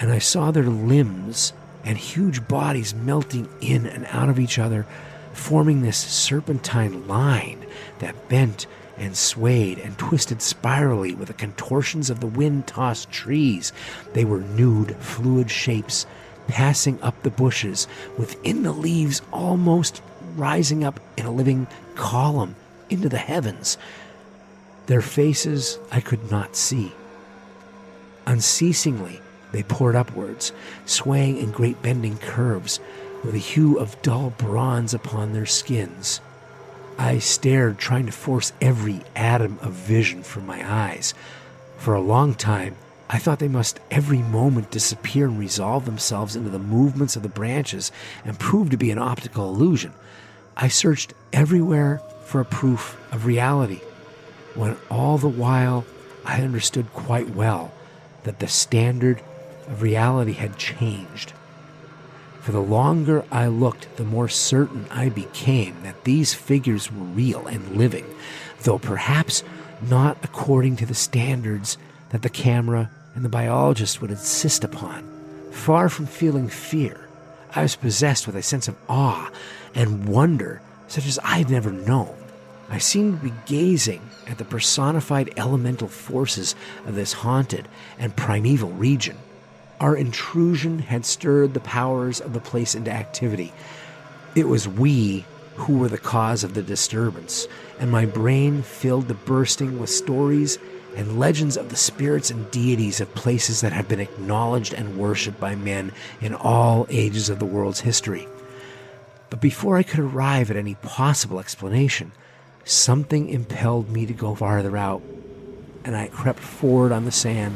and I saw their limbs and huge bodies melting in and out of each other, forming this serpentine line that bent and swayed and twisted spirally with the contortions of the wind-tossed trees. They were nude, fluid shapes, passing up the bushes, within the leaves, almost rising up in a living column into the heavens. Their faces I could not see. Unceasingly, they poured upwards, swaying in great bending curves, with a hue of dull bronze upon their skins. I stared, trying to force every atom of vision from my eyes. For a long time, I thought they must every moment disappear and resolve themselves into the movements of the branches and prove to be an optical illusion. I searched everywhere for a proof of reality, when all the while I understood quite well that the standard of reality had changed. For the longer I looked, the more certain I became that these figures were real and living, though perhaps not according to the standards that the camera and the biologist would insist upon. Far from feeling fear, I was possessed with a sense of awe and wonder such as I had never known. I seemed to be gazing at the personified elemental forces of this haunted and primeval region. Our intrusion had stirred the powers of the place into activity. It was we who were the cause of the disturbance, and my brain filled the bursting with stories and legends of the spirits and deities of places that have been acknowledged and worshipped by men in all ages of the world's history. But before I could arrive at any possible explanation, something impelled me to go farther out, and I crept forward on the sand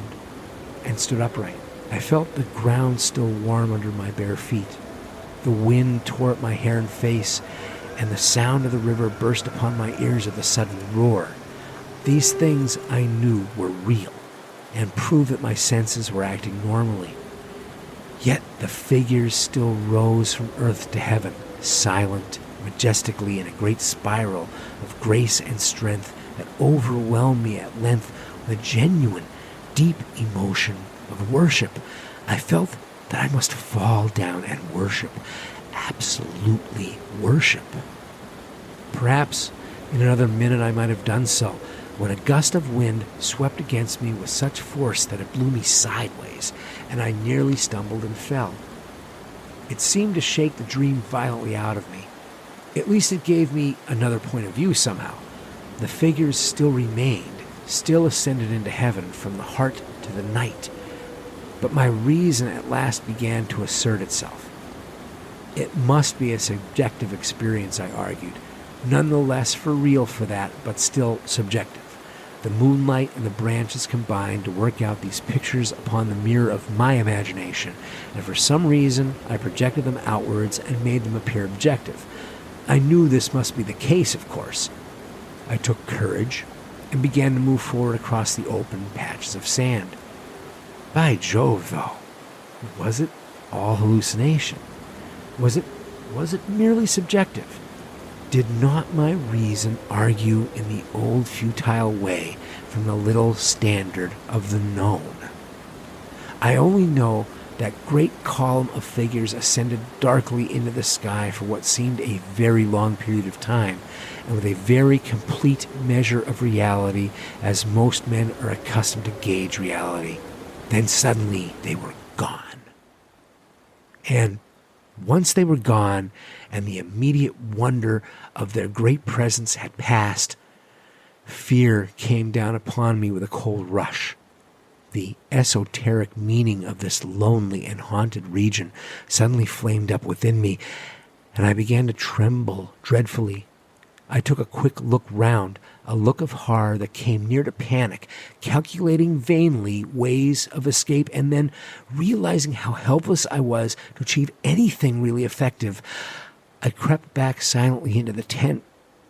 and stood upright. I felt the ground still warm under my bare feet. The wind tore at my hair and face, and the sound of the river burst upon my ears with a sudden roar. These things I knew were real, and proved that my senses were acting normally. Yet the figures still rose from earth to heaven, silent, majestically in a great spiral of grace and strength that overwhelmed me at length with a genuine, deep emotion of worship. I felt that I must fall down and worship, absolutely worship. Perhaps In another minute I might have done so, when a gust of wind swept against me with such force that it blew me sideways, and I nearly stumbled and fell. It seemed to shake the dream violently out of me. At least it gave me another point of view somehow. The figures still remained, still ascended into heaven from the heart to the night. But my reason at last began to assert itself. It must be a subjective experience, I argued. None the less for real for that, but still subjective. The moonlight and the branches combined to work out these pictures upon the mirror of my imagination, and for some reason I projected them outwards and made them appear objective. I knew this must be the case, of course. I took courage and began to move forward across the open patches of sand. By Jove, though, was it all hallucination? Was it merely subjective? Did not my reason argue in the old futile way from the little standard of the known? I only know that great column of figures ascended darkly into the sky for what seemed a very long period of time, and with a very complete measure of reality, as most men are accustomed to gauge reality. Then suddenly they were gone. And once they were gone, and the immediate wonder of their great presence had passed, fear came down upon me with a cold rush. The esoteric meaning of this lonely and haunted region suddenly flamed up within me, and I began to tremble dreadfully. I took a quick look round, a look of horror that came near to panic, calculating vainly ways of escape, and then, realizing how helpless I was to achieve anything really effective, I crept back silently into the tent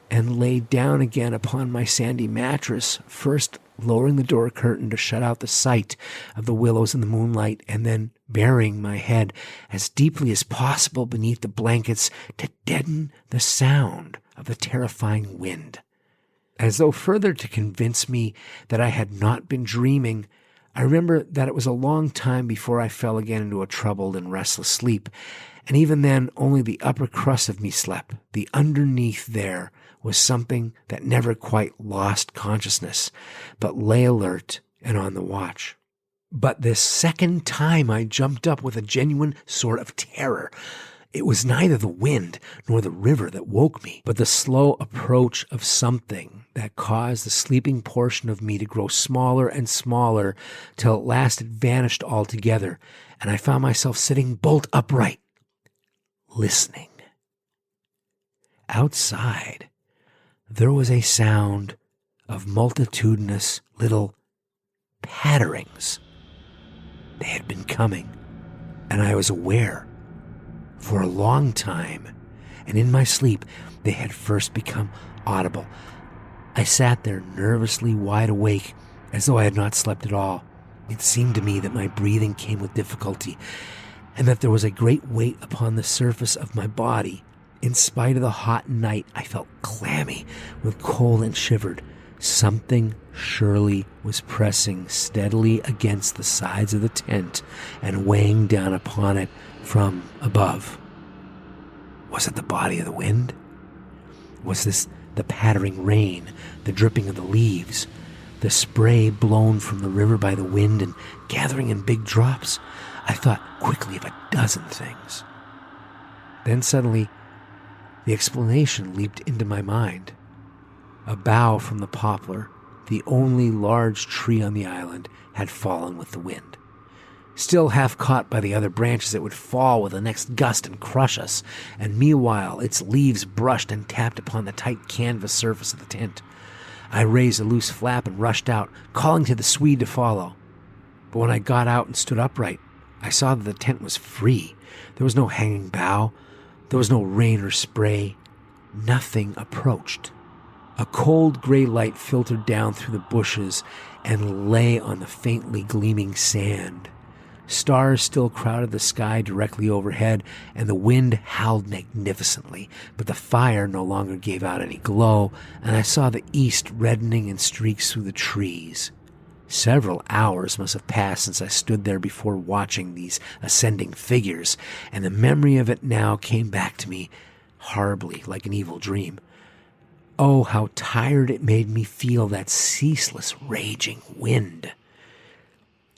and lay down again upon my sandy mattress, first lowering the door curtain to shut out the sight of the willows in the moonlight, and then burying my head as deeply as possible beneath the blankets to deaden the sound of the terrifying wind. As though further to convince me that I had not been dreaming, I remember that it was a long time before I fell again into a troubled and restless sleep, and even then only the upper crust of me slept. The underneath there was something that never quite lost consciousness, but lay alert and on the watch. But this second time I jumped up with a genuine sort of terror. It was neither the wind nor the river that woke me, but the slow approach of something that caused the sleeping portion of me to grow smaller and smaller till at last it vanished altogether, and I found myself sitting bolt upright, listening. Outside, there was a sound of multitudinous little patterings. They had been coming, and I was aware. For a long time, and in my sleep, they had first become audible. I sat there nervously wide awake, as though I had not slept at all. It seemed to me that my breathing came with difficulty, and that there was a great weight upon the surface of my body. In spite of the hot night, I felt clammy with cold and shivered. Something surely was pressing steadily against the sides of the tent and weighing down upon it from above. Was it the body of the wind? Was this the pattering rain, the dripping of the leaves, the spray blown from the river by the wind and gathering in big drops? I thought quickly of a dozen things. Then suddenly, the explanation leaped into my mind. A bough from the poplar, the only large tree on the island, had fallen with the wind. Still half caught by the other branches, it would fall with the next gust and crush us, and meanwhile its leaves brushed and tapped upon the tight canvas surface of the tent. I raised a loose flap and rushed out, calling to the Swede to follow. But when I got out and stood upright, I saw that the tent was free. There was no hanging bough. There was no rain or spray. Nothing approached. A cold gray light filtered down through the bushes and lay on the faintly gleaming sand. Stars still crowded the sky directly overhead, and the wind howled magnificently, but the fire no longer gave out any glow, and I saw the east reddening in streaks through the trees. Several hours must have passed since I stood there before watching these ascending figures, and the memory of it now came back to me horribly like an evil dream. oh, how tired it made me feel, that ceaseless raging wind.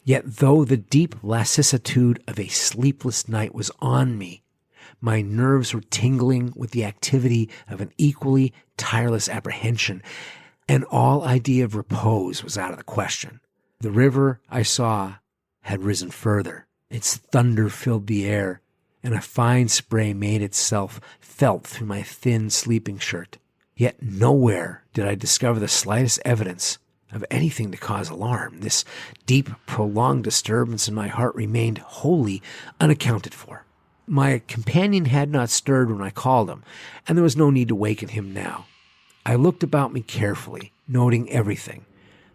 Yet though the deep lassitude of a sleepless night was on me, my nerves were tingling with the activity of an equally tireless apprehension, and all idea of repose was out of the question. The river, I saw, had risen further. Its thunder filled the air, and a fine spray made itself felt through my thin sleeping shirt. Yet nowhere did I discover the slightest evidence of anything to cause alarm. This deep, prolonged disturbance in my heart remained wholly unaccounted for. My companion had not stirred when I called him, and there was no need to waken him now. I looked about me carefully, noting everything.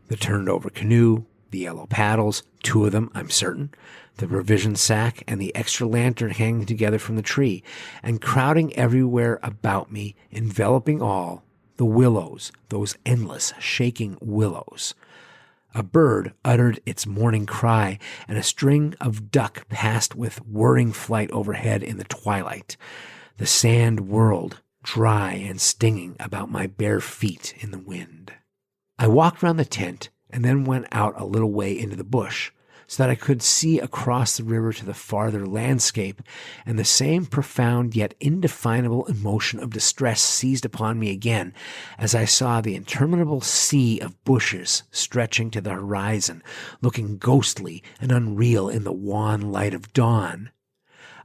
The turned-over canoe, the yellow paddles, 2 of them, I'm certain, the provision sack, and the extra lantern hanging together from the tree, and crowding everywhere about me, enveloping all, the willows, those endless, shaking willows. A bird uttered its morning cry, and a string of duck passed with whirring flight overhead in the twilight. The sand whirled, dry and stinging, about my bare feet in the wind. I walked round the tent, and then went out a little way into the bush, so that I could see across the river to the farther landscape, and the same profound yet indefinable emotion of distress seized upon me again as I saw the interminable sea of bushes stretching to the horizon, looking ghostly and unreal in the wan light of dawn.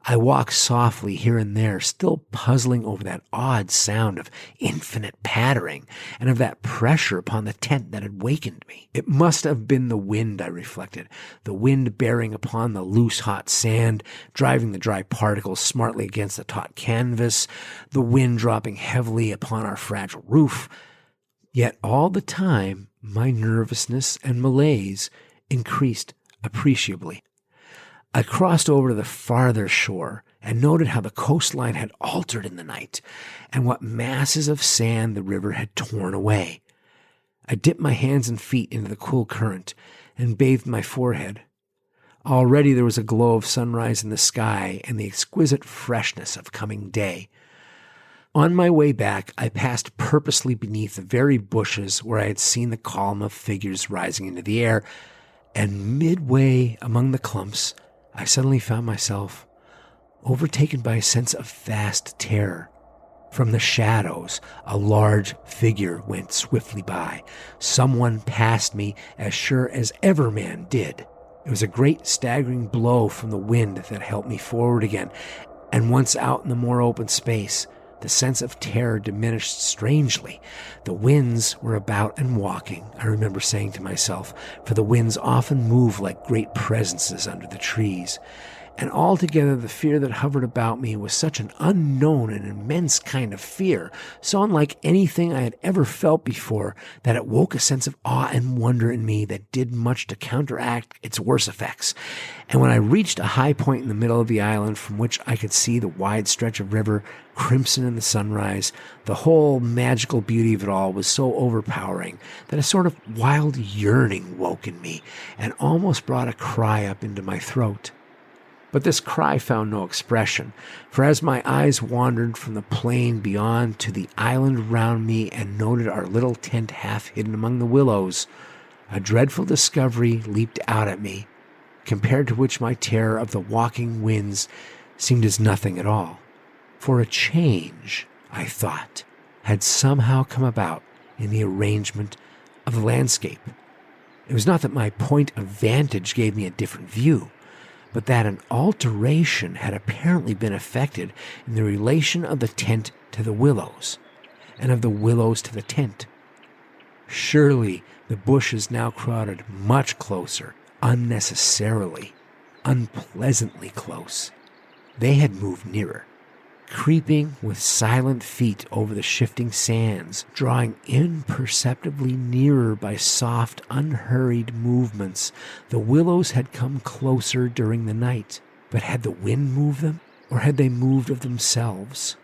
I walked softly here and there, still puzzling over that odd sound of infinite pattering and of that pressure upon the tent that had wakened me. It must have been the wind, I reflected, the wind bearing upon the loose, hot sand, driving the dry particles smartly against the taut canvas, the wind dropping heavily upon our fragile roof. Yet all the time, my nervousness and malaise increased appreciably. I crossed over to the farther shore and noted how the coastline had altered in the night, and what masses of sand the river had torn away. I dipped my hands and feet into the cool current and bathed my forehead. Already there was a glow of sunrise in the sky and the exquisite freshness of coming day. On my way back, I passed purposely beneath the very bushes where I had seen the column of figures rising into the air, and midway among the clumps, I suddenly found myself overtaken by a sense of vast terror. From the shadows, a large figure went swiftly by. Someone passed me as sure as ever man did. It was a great staggering blow from the wind that helped me forward again, and once out in the more open space, the sense of terror diminished strangely. The winds were about and walking, I remember saying to myself, for the winds often move like great presences under the trees. And altogether the fear that hovered about me was such an unknown and immense kind of fear, so unlike anything I had ever felt before, that it woke a sense of awe and wonder in me that did much to counteract its worse effects. And when I reached a high point in the middle of the island from which I could see the wide stretch of river, crimson in the sunrise, the whole magical beauty of it all was so overpowering that a sort of wild yearning woke in me and almost brought a cry up into my throat. But this cry found no expression, for as my eyes wandered from the plain beyond to the island round me and noted our little tent half hidden among the willows, a dreadful discovery leaped out at me, compared to which my terror of the walking winds seemed as nothing at all. For a change, I thought, had somehow come about in the arrangement of the landscape. It was not that my point of vantage gave me a different view, but that an alteration had apparently been effected in the relation of the tent to the willows, and of the willows to the tent. Surely the bushes now crowded much closer, unnecessarily, unpleasantly close. They had moved nearer, creeping with silent feet over the shifting sands, drawing imperceptibly nearer by soft, unhurried movements. The willows had come closer during the night, but had the wind moved them, or had they moved of themselves?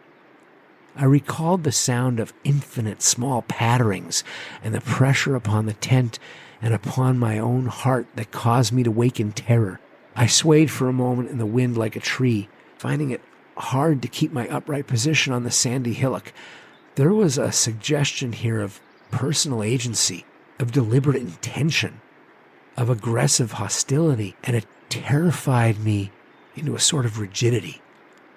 I recalled the sound of infinite small patterings and the pressure upon the tent and upon my own heart that caused me to wake in terror. I swayed for a moment in the wind like a tree, finding it hard to keep my upright position on the sandy hillock, There was a suggestion here of personal agency, of deliberate intention, of aggressive hostility, and it terrified me into a sort of rigidity.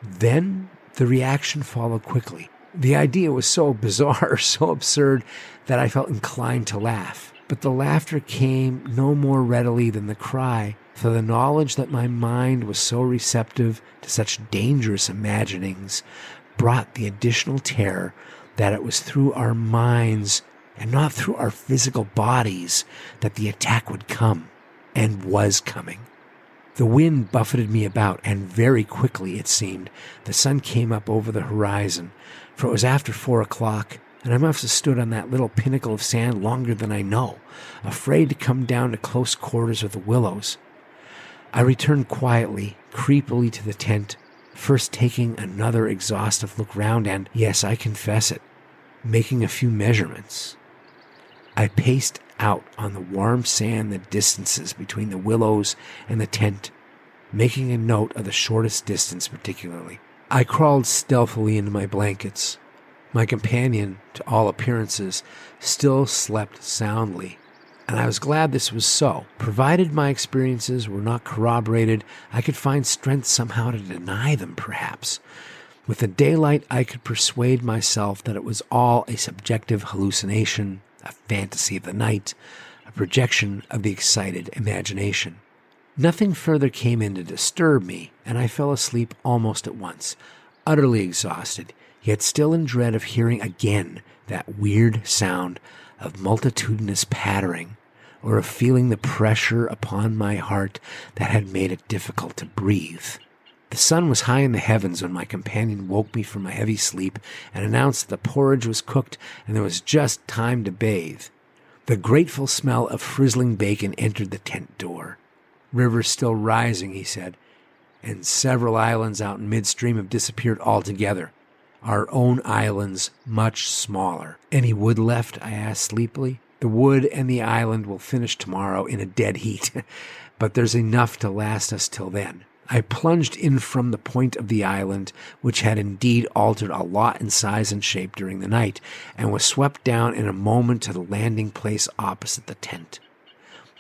Then the reaction followed quickly. The idea was so bizarre, so absurd, that I felt inclined to laugh. But the laughter came no more readily than the cry, for the knowledge that my mind was so receptive to such dangerous imaginings brought the additional terror that it was through our minds and not through our physical bodies that the attack would come, and was coming. The wind buffeted me about, and very quickly, it seemed, the sun came up over the horizon, for it was after 4 o'clock, and I must have stood on that little pinnacle of sand longer than I know, afraid to come down to close quarters with the Willows. I returned quietly, creepily to the tent, first taking another exhaustive look round and, yes, I confess it, making a few measurements. I paced out on the warm sand the distances between the Willows and the tent, making a note of the shortest distance particularly. I crawled stealthily into my blankets. My companion, to all appearances, still slept soundly, and I was glad this was so. Provided my experiences were not corroborated, I could find strength somehow to deny them, perhaps. With the daylight, I could persuade myself that it was all a subjective hallucination, a fantasy of the night, a projection of the excited imagination. Nothing further came in to disturb me, and I fell asleep almost at once, utterly exhausted, yet still in dread of hearing again that weird sound of multitudinous pattering, or of feeling the pressure upon my heart that had made it difficult to breathe. The sun was high in the heavens when my companion woke me from my heavy sleep and announced that the porridge was cooked and there was just time to bathe. The grateful smell of frizzling bacon entered the tent door. "River's still rising," he said, "and several islands out in midstream have disappeared altogether. Our own island's much smaller." "Any wood left?" I asked sleepily. "The wood and the island will finish tomorrow in a dead heat, but there's enough to last us till then." I plunged in from the point of the island, which had indeed altered a lot in size and shape during the night, and was swept down in a moment to the landing place opposite the tent.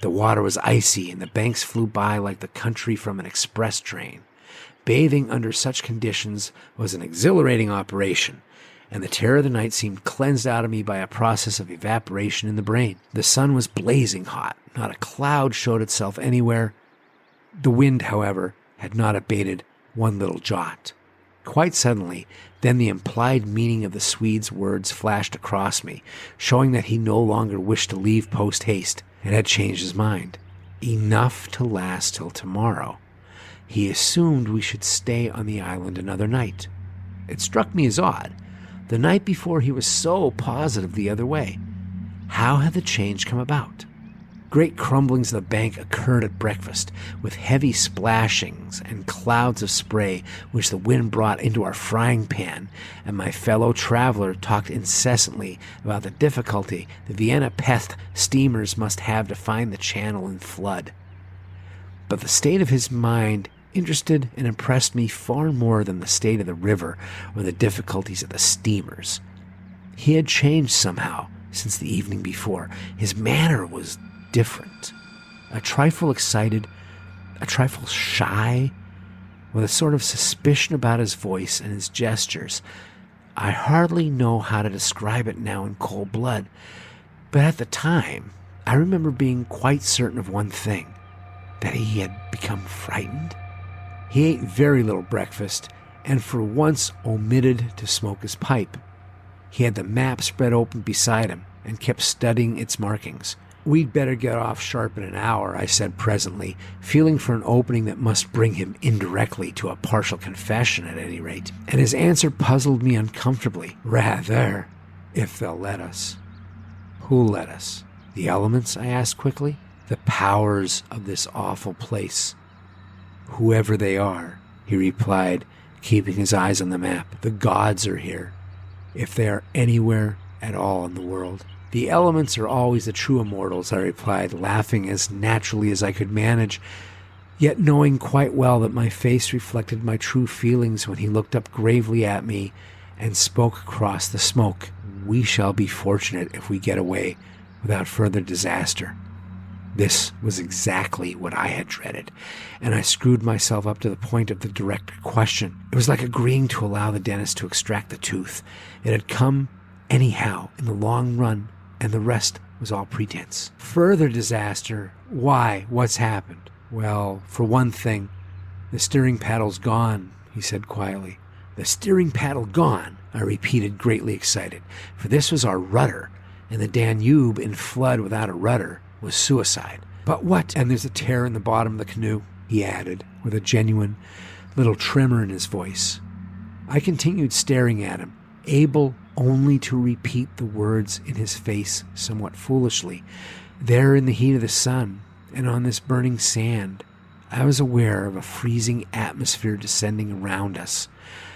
The water was icy, and the banks flew by like the country from an express train. Bathing under such conditions was an exhilarating operation, and the terror of the night seemed cleansed out of me by a process of evaporation in the brain. The sun was blazing hot. Not a cloud showed itself anywhere. The wind, however, had not abated one little jot. Quite suddenly, then the implied meaning of the Swede's words flashed across me, showing that he no longer wished to leave post-haste, and had changed his mind. Enough to last till tomorrow. He assumed we should stay on the island another night. It struck me as odd. The night before he was so positive the other way. How had the change come about? Great crumblings of the bank occurred at breakfast, with heavy splashings and clouds of spray which the wind brought into our frying pan, and my fellow traveler talked incessantly about the difficulty the Vienna Pest steamers must have to find the channel in flood. But the state of his mind interested and impressed me far more than the state of the river or the difficulties of the steamers. He had changed somehow since the evening before. His manner was different, a trifle excited, a trifle shy, with a sort of suspicion about his voice and his gestures. I hardly know how to describe it now in cold blood, but at the time, I remember being quite certain of one thing, that he had become frightened. He ate very little breakfast, and for once omitted to smoke his pipe. He had the map spread open beside him, and kept studying its markings. "We'd better get off sharp in an hour," I said presently, feeling for an opening that must bring him indirectly to a partial confession at any rate. And his answer puzzled me uncomfortably. "Rather, if they'll let us." "Who'll let us? The elements?" I asked quickly. "The powers of this awful place. Whoever they are," he replied, keeping his eyes on the map. "The gods are here, if they are anywhere at all in the world." "The elements are always the true immortals," I replied, laughing as naturally as I could manage, yet knowing quite well that my face reflected my true feelings when he looked up gravely at me and spoke across the smoke. "We shall be fortunate if we get away without further disaster." This was exactly what I had dreaded, and I screwed myself up to the point of the direct question. It was like agreeing to allow the dentist to extract the tooth. It had come anyhow in the long run, and the rest was all pretense. Further disaster? Why? What's happened? "Well, for one thing, the steering paddle's gone," he said quietly. "The steering paddle gone?" I repeated, greatly excited, for this was our rudder, and the Danube in flood without a rudder was suicide. "But what? And there's a tear in the bottom of the canoe," he added, with a genuine little tremor in his voice. I continued staring at him, able only to repeat the words in his face somewhat foolishly. There in the heat of the sun, and on this burning sand, I was aware of a freezing atmosphere descending around us.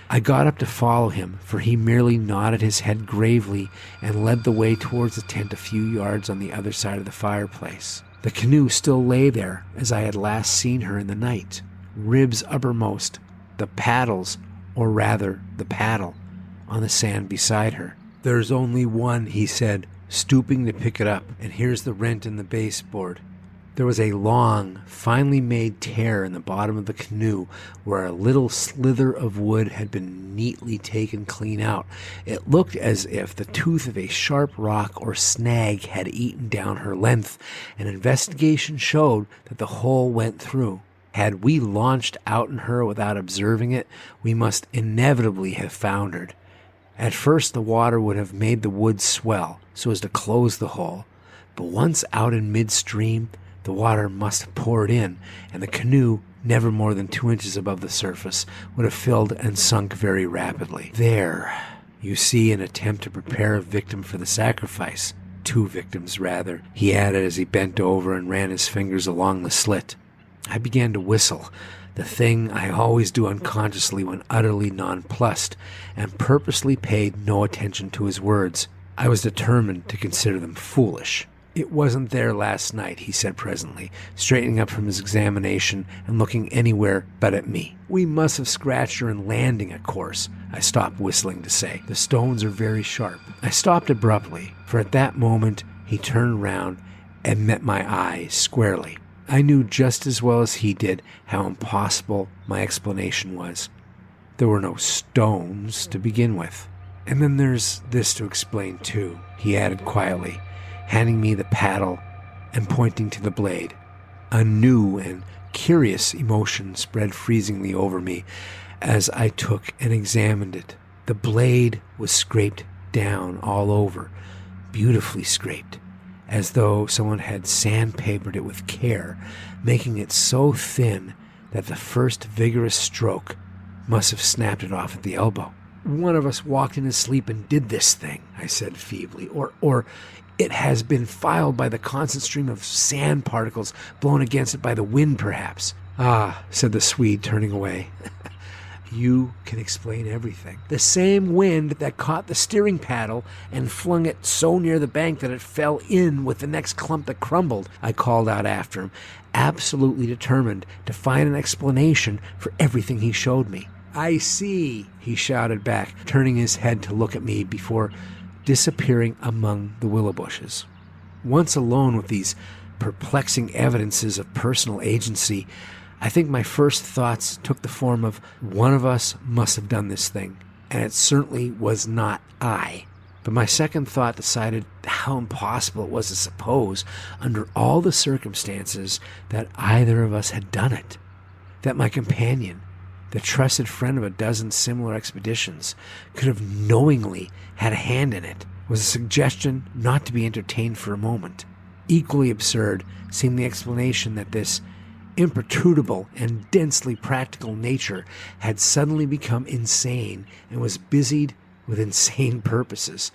I got up to follow him, for he merely nodded his head gravely and led the way towards the tent a few yards on the other side of the fireplace. The canoe still lay there as I had last seen her in the night, ribs uppermost, the paddles, or rather the paddle, on the sand beside her. "There's only one," he said, stooping to pick it up, "and here's the rent in the baseboard." There was a long, finely made tear in the bottom of the canoe where a little slither of wood had been neatly taken clean out. It looked as if the tooth of a sharp rock or snag had eaten down her length, and investigation showed that the hole went through. Had we launched out in her without observing it, we must inevitably have foundered. At first the water would have made the wood swell so as to close the hole, but once out in midstream, the water must have poured in, and the canoe, never more than 2 inches above the surface, would have filled and sunk very rapidly. "There, you see an attempt to prepare a victim for the sacrifice. 2 victims, rather," he added as he bent over and ran his fingers along the slit. I began to whistle, the thing I always do unconsciously when utterly nonplussed, and purposely paid no attention to his words. I was determined to consider them foolish. "It wasn't there last night," he said presently, straightening up from his examination and looking anywhere but at me. "We must have scratched her in landing, of course," I stopped whistling to say. "The stones are very sharp." I stopped abruptly, for at that moment he turned round and met my eye squarely. I knew just as well as he did how impossible my explanation was. There were no stones to begin with. "And then there's this to explain too," he added quietly, handing me the paddle and pointing to the blade. A new and curious emotion spread freezingly over me as I took and examined it. The blade was scraped down all over, beautifully scraped, as though someone had sandpapered it with care, making it so thin that the first vigorous stroke must have snapped it off at the elbow. "One of us walked in his sleep and did this thing," I said feebly, or it has been filed by the constant stream of sand particles blown against it by the wind, perhaps." "Ah," said the Swede, turning away. "You can explain everything. The same wind that caught the steering paddle and flung it so near the bank that it fell in with the next clump that crumbled," I called out after him, absolutely determined to find an explanation for everything he showed me. "I see," he shouted back, turning his head to look at me before disappearing among the willow bushes. Once alone with these perplexing evidences of personal agency, I think my first thoughts took the form of, one of us must have done this thing, and it certainly was not I. But my second thought decided how impossible it was to suppose, under all the circumstances, that either of us had done it. That my companion, the trusted friend of a dozen similar expeditions, could have knowingly had a hand in it, was a suggestion not to be entertained for a moment. Equally absurd seemed the explanation that this imperturbable and densely practical nature had suddenly become insane and was busied with insane purposes.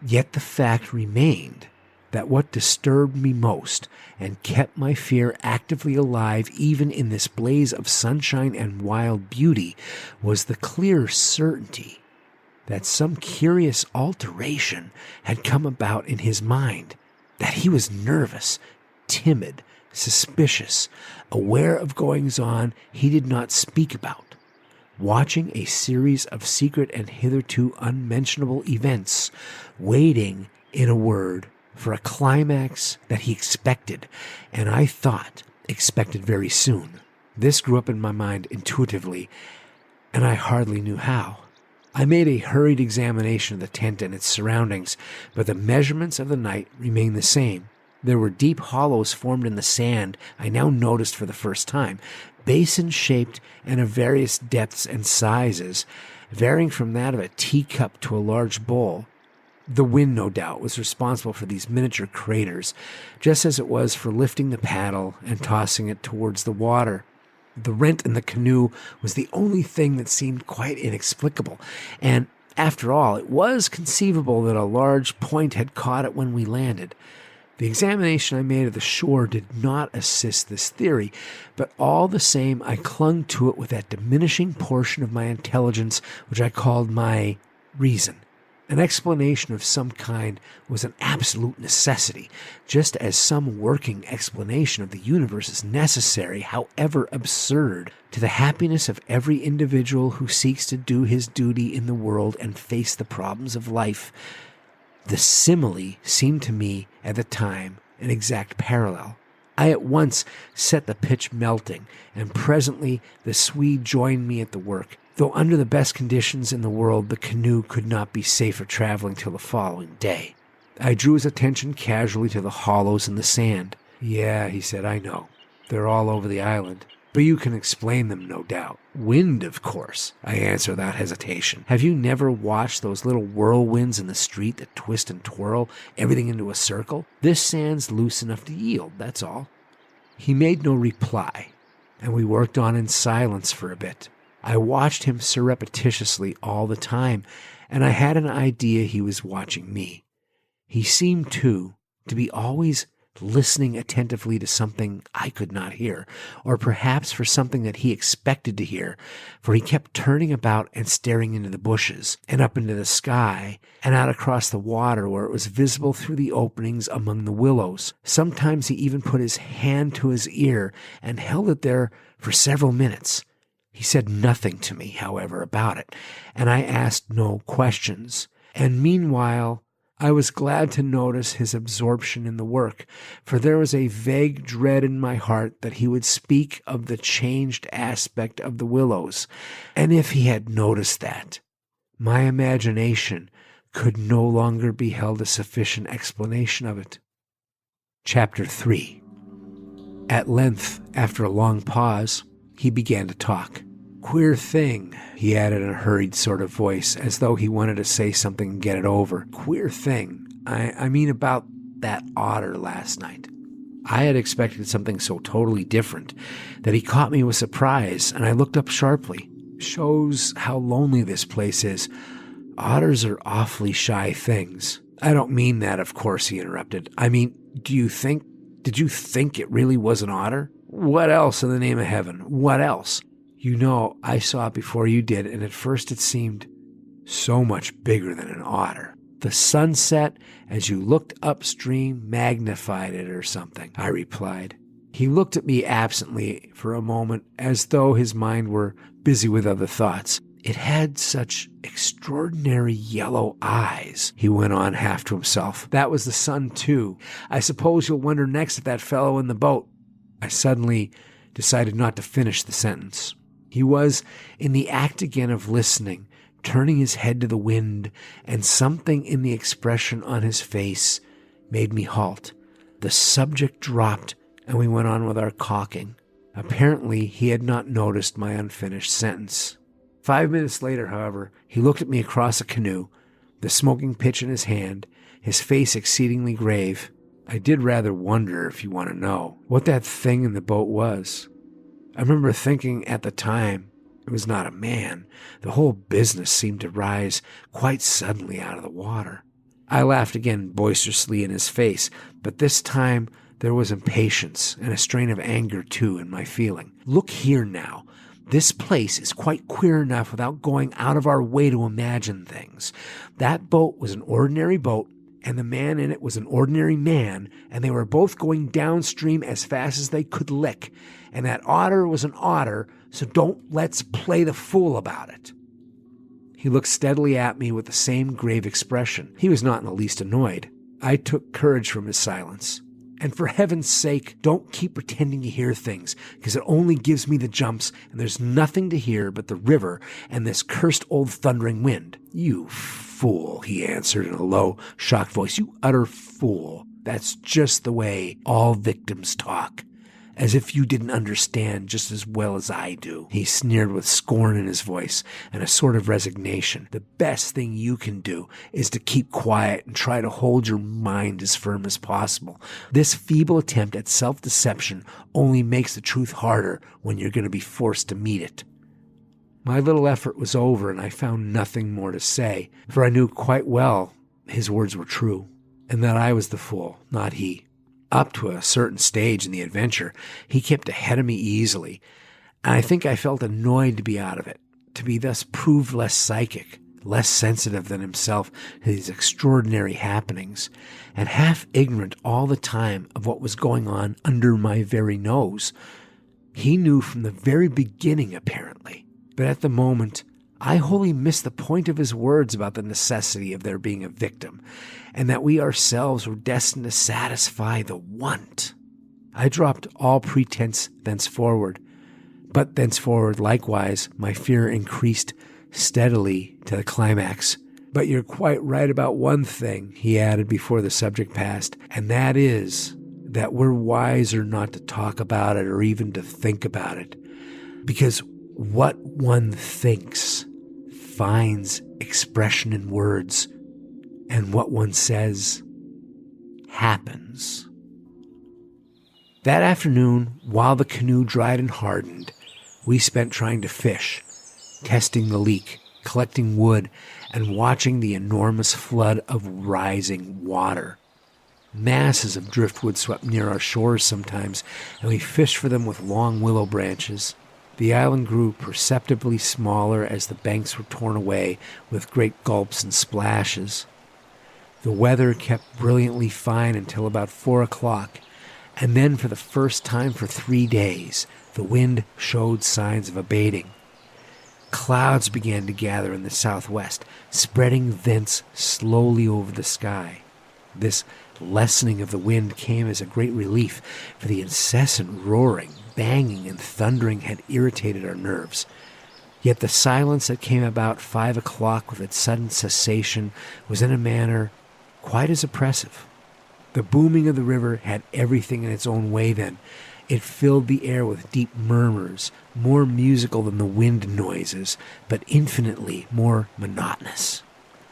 Yet the fact remained that what disturbed me most and kept my fear actively alive even in this blaze of sunshine and wild beauty was the clear certainty that some curious alteration had come about in his mind, that he was nervous, timid, suspicious, aware of goings-on he did not speak about, watching a series of secret and hitherto unmentionable events, waiting, in a word, for a climax that he expected, and I thought expected very soon. This grew up in my mind intuitively, and I hardly knew how. I made a hurried examination of the tent and its surroundings, but the measurements of the night remained the same. There were deep hollows formed in the sand I now noticed for the first time, basin-shaped and of various depths and sizes, varying from that of a teacup to a large bowl. The wind, no doubt, was responsible for these miniature craters, just as it was for lifting the paddle and tossing it towards the water. The rent in the canoe was the only thing that seemed quite inexplicable, and after all, it was conceivable that a large point had caught it when we landed. The examination I made of the shore did not assist this theory, but all the same I clung to it with that diminishing portion of my intelligence which I called my reason. An explanation of some kind was an absolute necessity, just as some working explanation of the universe is necessary, however absurd, to the happiness of every individual who seeks to do his duty in the world and face the problems of life. The simile seemed to me, at the time, an exact parallel. I at once set the pitch melting, and presently the Swede joined me at the work. Though under the best conditions in the world, the canoe could not be safe for traveling till the following day. I drew his attention casually to the hollows in the sand. "Yeah," he said, "I know. They're all over the island. But you can explain them, no doubt." "Wind, of course," I answered without hesitation. "Have you never watched those little whirlwinds in the street that twist and twirl everything into a circle? This sand's loose enough to yield, that's all." He made no reply, and we worked on in silence for a bit. I watched him surreptitiously all the time, and I had an idea he was watching me. He seemed, too, to be always listening attentively to something I could not hear, or perhaps for something that he expected to hear, for he kept turning about and staring into the bushes, and up into the sky, and out across the water where it was visible through the openings among the willows. Sometimes he even put his hand to his ear and held it there for several minutes. He said nothing to me, however, about it, and I asked no questions. And meanwhile, I was glad to notice his absorption in the work, for there was a vague dread in my heart that he would speak of the changed aspect of the willows, and if he had noticed that, my imagination could no longer be held a sufficient explanation of it. Chapter 3. At length, after a long pause, he began to talk. "Queer thing," he added in a hurried sort of voice, as though he wanted to say something and get it over. "Queer thing. I mean about that otter last night." I had expected something so totally different that he caught me with surprise, and I looked up sharply. "Shows how lonely this place is. Otters are awfully shy things." "I don't mean that, of course," he interrupted. "I mean, did you think it really was an otter?" "What else, in the name of heaven? What else?" "You know, I saw it before you did, and at first it seemed so much bigger than an otter. The sunset, as you looked upstream, magnified it or something," I replied. He looked at me absently for a moment, as though his mind were busy with other thoughts. "It had such extraordinary yellow eyes," he went on half to himself. "That was the sun, too. I suppose you'll wonder next at that fellow in the boat." I suddenly decided not to finish the sentence. He was in the act again of listening, turning his head to the wind, and something in the expression on his face made me halt. The subject dropped, and we went on with our caulking. Apparently, he had not noticed my unfinished sentence. 5 minutes later, however, he looked at me across the canoe, the smoking pitch in his hand, his face exceedingly grave. I did rather wonder, if you want to know, what that thing in the boat was. I remember thinking at the time it was not a man. The whole business seemed to rise quite suddenly out of the water. I laughed again boisterously in his face, but this time there was impatience and a strain of anger, too, in my feeling. "Look here now. This place is quite queer enough without going out of our way to imagine things. That boat was an ordinary boat, and the man in it was an ordinary man, and they were both going downstream as fast as they could lick, and that otter was an otter, so don't let's play the fool about it." He looked steadily at me with the same grave expression. He was not in the least annoyed. I took courage from his silence. "And for heaven's sake, don't keep pretending to hear things, because it only gives me the jumps, and there's nothing to hear but the river and this cursed old thundering wind." "You fool," he answered in a low, shocked voice. "You utter fool. That's just the way all victims talk. As if you didn't understand just as well as I do." He sneered with scorn in his voice and a sort of resignation. "The best thing you can do is to keep quiet and try to hold your mind as firm as possible. This feeble attempt at self-deception only makes the truth harder when you're going to be forced to meet it." My little effort was over, and I found nothing more to say, for I knew quite well his words were true, and that I was the fool, not he. Up to a certain stage in the adventure, he kept ahead of me easily, and I think I felt annoyed to be out of it, to be thus proved less psychic, less sensitive than himself to these extraordinary happenings, and half ignorant all the time of what was going on under my very nose. He knew from the very beginning, apparently, but at the moment I wholly missed the point of his words about the necessity of there being a victim, and that we ourselves were destined to satisfy the want. I dropped all pretense thenceforward, but thenceforward likewise my fear increased steadily to the climax. "But you're quite right about one thing," he added before the subject passed, "and that is that we're wiser not to talk about it or even to think about it, because what one thinks finds expression in words, and what one says happens." That afternoon, while the canoe dried and hardened, we spent trying to fish, testing the leak, collecting wood, and watching the enormous flood of rising water. Masses of driftwood swept near our shores sometimes, and we fished for them with long willow branches. The island grew perceptibly smaller as the banks were torn away with great gulps and splashes. The weather kept brilliantly fine until about 4 o'clock, and then for the first time for 3 days, the wind showed signs of abating. Clouds began to gather in the southwest, spreading thence slowly over the sky. This lessening of the wind came as a great relief, for the incessant roaring, banging, and thundering had irritated our nerves. Yet the silence that came about 5 o'clock with its sudden cessation was in a manner quite as oppressive. The booming of the river had everything in its own way then. It filled the air with deep murmurs, more musical than the wind noises, but infinitely more monotonous.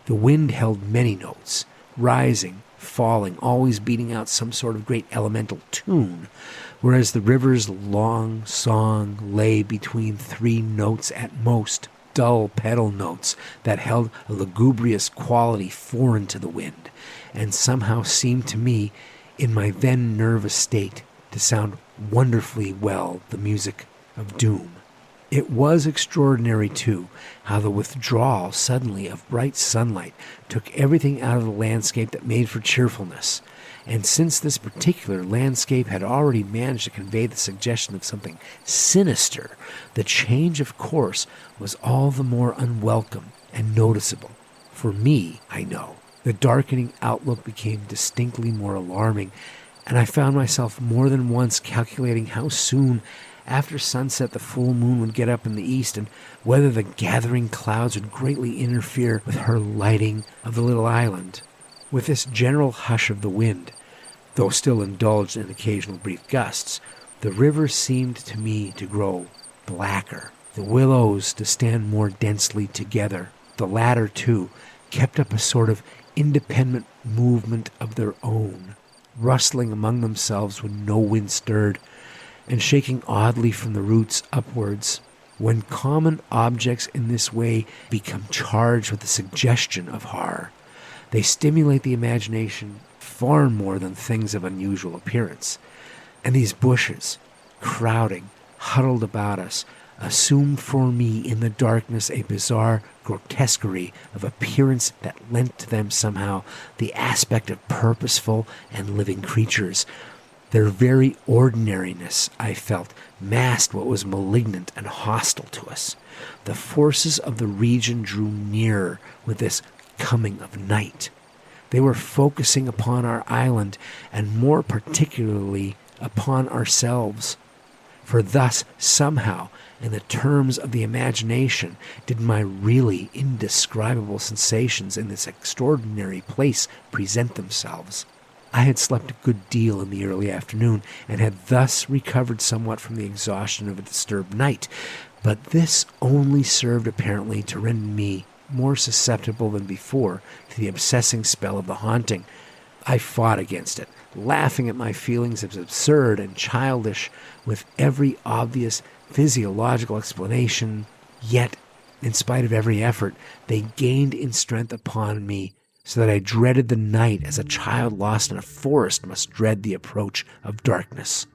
The wind held many notes, rising, falling, always beating out some sort of great elemental tune, whereas the river's long song lay between 3 notes at most, dull pedal notes that held a lugubrious quality foreign to the wind, and somehow seemed to me, in my then nervous state, to sound wonderfully well the music of doom. It was extraordinary, too, how the withdrawal suddenly of bright sunlight took everything out of the landscape that made for cheerfulness, and since this particular landscape had already managed to convey the suggestion of something sinister, the change of course was all the more unwelcome and noticeable. For me, I know, the darkening outlook became distinctly more alarming, and I found myself more than once calculating how soon after sunset the full moon would get up in the east, and whether the gathering clouds would greatly interfere with her lighting of the little island. With this general hush of the wind, though still indulged in occasional brief gusts, the river seemed to me to grow blacker, the willows to stand more densely together. The latter, too, kept up a sort of independent movement of their own, rustling among themselves when no wind stirred, and shaking oddly from the roots upwards. When common objects in this way become charged with the suggestion of horror, they stimulate the imagination far more than things of unusual appearance. And these bushes, crowding, huddled about us, assumed for me in the darkness a bizarre grotesquerie of appearance that lent to them somehow the aspect of purposeful and living creatures. Their very ordinariness, I felt, masked what was malignant and hostile to us. The forces of the region drew nearer with this coming of night. They were focusing upon our island, and more particularly upon ourselves. For thus, somehow, in the terms of the imagination, did my really indescribable sensations in this extraordinary place present themselves. I had slept a good deal in the early afternoon, and had thus recovered somewhat from the exhaustion of a disturbed night, but this only served apparently to render me more susceptible than before to the obsessing spell of the haunting. I fought against it, laughing at my feelings as absurd and childish with every obvious physiological explanation, yet, in spite of every effort, they gained in strength upon me, so that I dreaded the night as a child lost in a forest must dread the approach of darkness.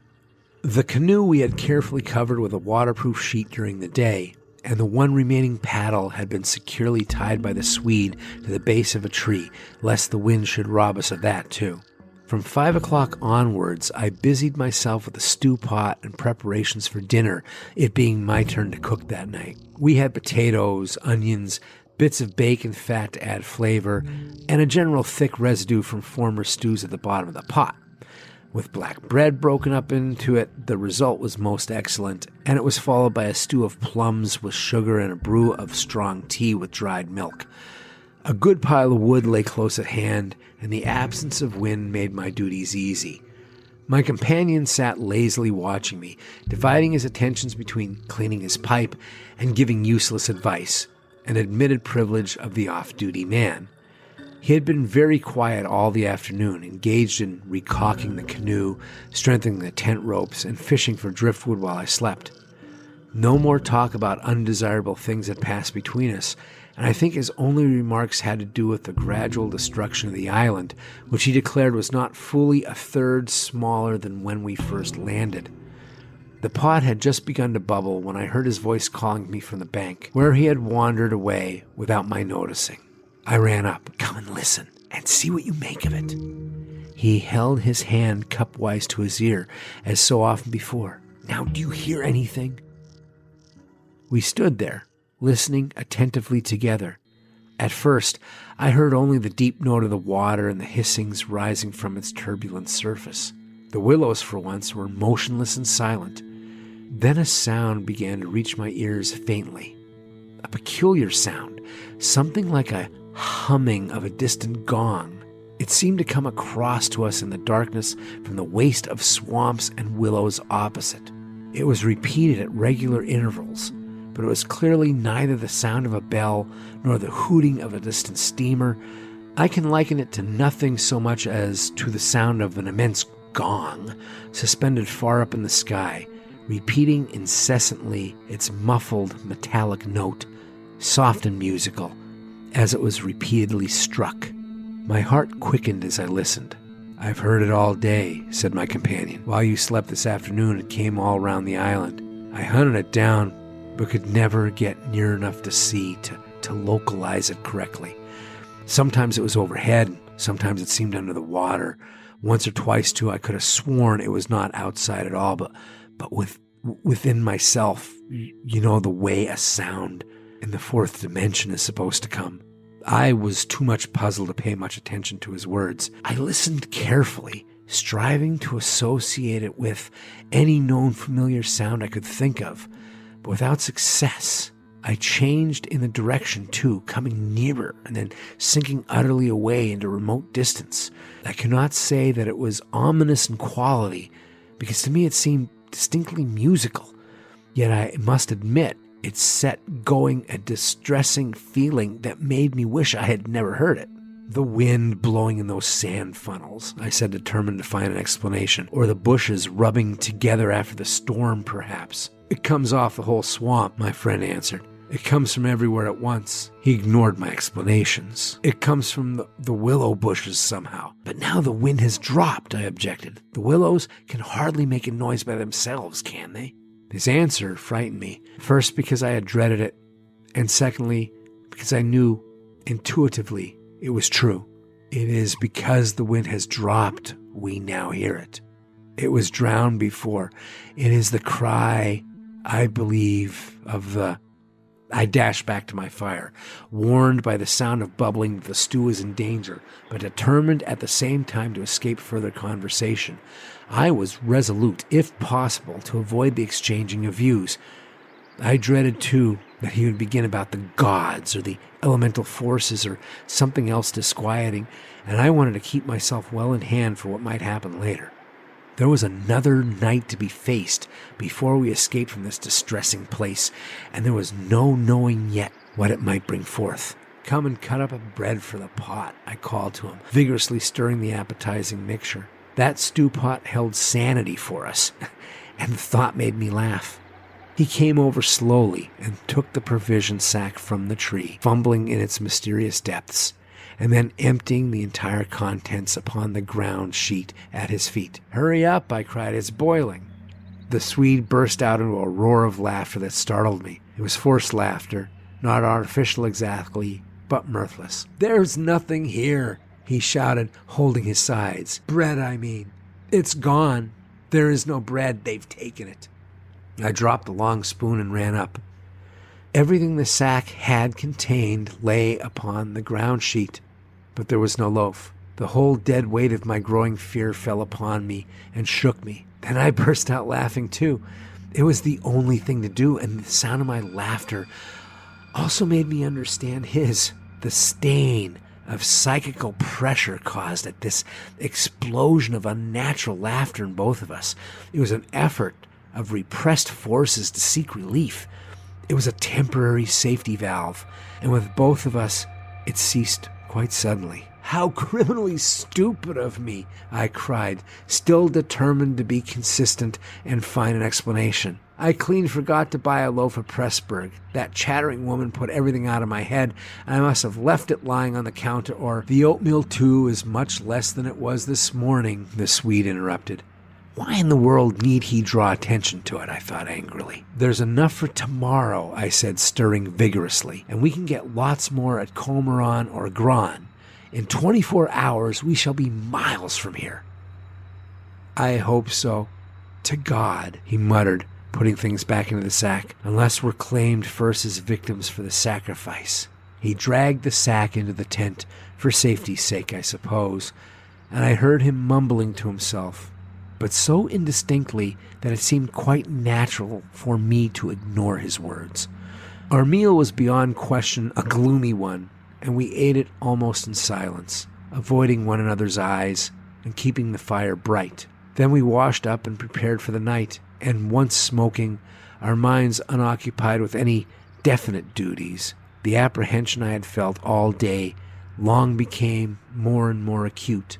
The canoe we had carefully covered with a waterproof sheet during the day, and the one remaining paddle had been securely tied by the Swede to the base of a tree, lest the wind should rob us of that too. From 5 o'clock onwards, I busied myself with the stew pot and preparations for dinner, it being my turn to cook that night. We had potatoes, onions, bits of bacon fat to add flavor, and a general thick residue from former stews at the bottom of the pot. With black bread broken up into it, the result was most excellent, and it was followed by a stew of plums with sugar and a brew of strong tea with dried milk. A good pile of wood lay close at hand, and the absence of wind made my duties easy. My companion sat lazily watching me, dividing his attentions between cleaning his pipe and giving useless advice, an admitted privilege of the off-duty man. He had been very quiet all the afternoon, engaged in recalking the canoe, strengthening the tent ropes, and fishing for driftwood while I slept. No more talk about undesirable things had passed between us, and I think his only remarks had to do with the gradual destruction of the island, which he declared was not fully a third smaller than when we first landed. The pot had just begun to bubble when I heard his voice calling me from the bank, where he had wandered away without my noticing. I ran up. "Come and listen, and see what you make of it." He held his hand cup-wise to his ear, as so often before. "Now, do you hear anything?" We stood there, listening attentively together. At first, I heard only the deep note of the water and the hissings rising from its turbulent surface. The willows, for once, were motionless and silent. Then a sound began to reach my ears faintly. A peculiar sound, something like a humming of a distant gong. It seemed to come across to us in the darkness from the waste of swamps and willows opposite. It was repeated at regular intervals, but it was clearly neither the sound of a bell nor the hooting of a distant steamer. I can liken it to nothing so much as to the sound of an immense gong suspended far up in the sky, repeating incessantly its muffled metallic note, soft and musical, as it was repeatedly struck. My heart quickened as I listened. "I've heard it all day," said my companion. "While you slept this afternoon, it came all round the island. I hunted it down, but could never get near enough to see to localize it correctly. Sometimes it was overhead, sometimes it seemed under the water. Once or twice, too, I could have sworn it was not outside at all, but within myself, you know, the way a sound in the fourth dimension is supposed to come." I was too much puzzled to pay much attention to his words. I listened carefully, striving to associate it with any known familiar sound I could think of, but without success. I changed in the direction, too, coming nearer and then sinking utterly away into remote distance. I cannot say that it was ominous in quality, because to me it seemed distinctly musical, yet I must admit it set going a distressing feeling that made me wish I had never heard it. "The wind blowing in those sand funnels," I said, determined to find an explanation. "Or the bushes rubbing together after the storm, perhaps." "It comes off the whole swamp," my friend answered. "It comes from everywhere at once." He ignored my explanations. "It comes from the willow bushes somehow." "But now the wind has dropped," I objected. "The willows can hardly make a noise by themselves, can they?" His answer frightened me, first because I had dreaded it, and secondly because I knew intuitively it was true. It is because the wind has dropped we now hear it. It was drowned before. It is the cry, I believe, of the... I dashed back to my fire, warned by the sound of bubbling that the stew was in danger, but determined at the same time to escape further conversation. I was resolute, if possible, to avoid the exchanging of views. I dreaded, too, that he would begin about the gods or the elemental forces or something else disquieting, and I wanted to keep myself well in hand for what might happen later. There was another night to be faced before we escaped from this distressing place, and there was no knowing yet what it might bring forth. "Come and cut up a bread for the pot," I called to him, vigorously stirring the appetizing mixture. That stew pot held sanity for us, and the thought made me laugh. He came over slowly and took the provision sack from the tree, fumbling in its mysterious depths, and then emptying the entire contents upon the ground sheet at his feet. "Hurry up," I cried, "it's boiling." The Swede burst out into a roar of laughter that startled me. It was forced laughter, not artificial exactly, but mirthless. "There's nothing here," he shouted, holding his sides. "Bread, I mean. It's gone. There is no bread. They've taken it." I dropped the long spoon and ran up. Everything the sack had contained lay upon the ground sheet, but there was no loaf. The whole dead weight of my growing fear fell upon me and shook me. Then I burst out laughing too. It was the only thing to do, and the sound of my laughter also made me understand the stain of psychical pressure caused at this explosion of unnatural laughter in both of us. It was an effort of repressed forces to seek relief. It was a temporary safety valve, and with both of us, it ceased quite suddenly. "How criminally stupid of me," I cried, still determined to be consistent and find an explanation. "I clean forgot to buy a loaf of Pressburg. That chattering woman put everything out of my head, and I must have left it lying on the counter, or the oatmeal, too, is much less than it was this morning," the Swede interrupted. Why in the world need he draw attention to it, I thought angrily. "There's enough for tomorrow," I said, stirring vigorously, "and we can get lots more at Comeron or Gran. In 24 hours, we shall be miles from here." "I hope so. To God," he muttered, putting things back into the sack, "unless we're claimed first as victims for the sacrifice." He dragged the sack into the tent, for safety's sake, I suppose, and I heard him mumbling to himself, but so indistinctly that it seemed quite natural for me to ignore his words. Our meal was beyond question a gloomy one, and we ate it almost in silence, avoiding one another's eyes and keeping the fire bright. Then we washed up and prepared for the night, and once smoking, our minds unoccupied with any definite duties, the apprehension I had felt all day long became more and more acute.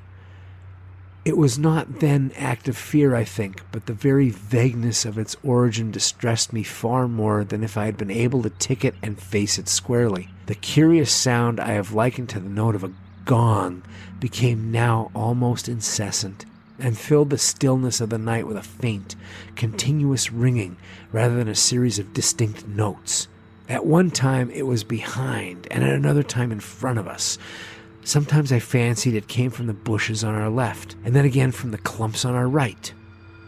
It was not then active fear, I think, but the very vagueness of its origin distressed me far more than if I had been able to tick it and face it squarely. The curious sound I have likened to the note of a gong became now almost incessant, and filled the stillness of the night with a faint, continuous ringing rather than a series of distinct notes. At one time it was behind, and at another time in front of us. Sometimes I fancied it came from the bushes on our left, and then again from the clumps on our right.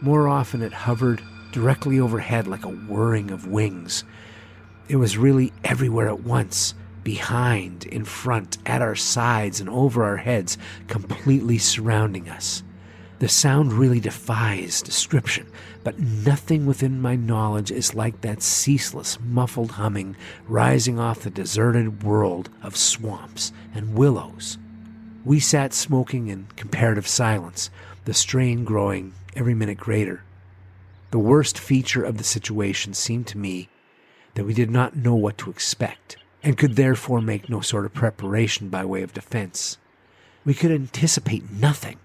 More often it hovered directly overhead like a whirring of wings. It was really everywhere at once, behind, in front, at our sides, and over our heads, completely surrounding us. The sound really defies description, but nothing within my knowledge is like that ceaseless, muffled humming rising off the deserted world of swamps and willows. We sat smoking in comparative silence, the strain growing every minute greater. The worst feature of the situation seemed to me that we did not know what to expect, and could therefore make no sort of preparation by way of defense. We could anticipate nothing.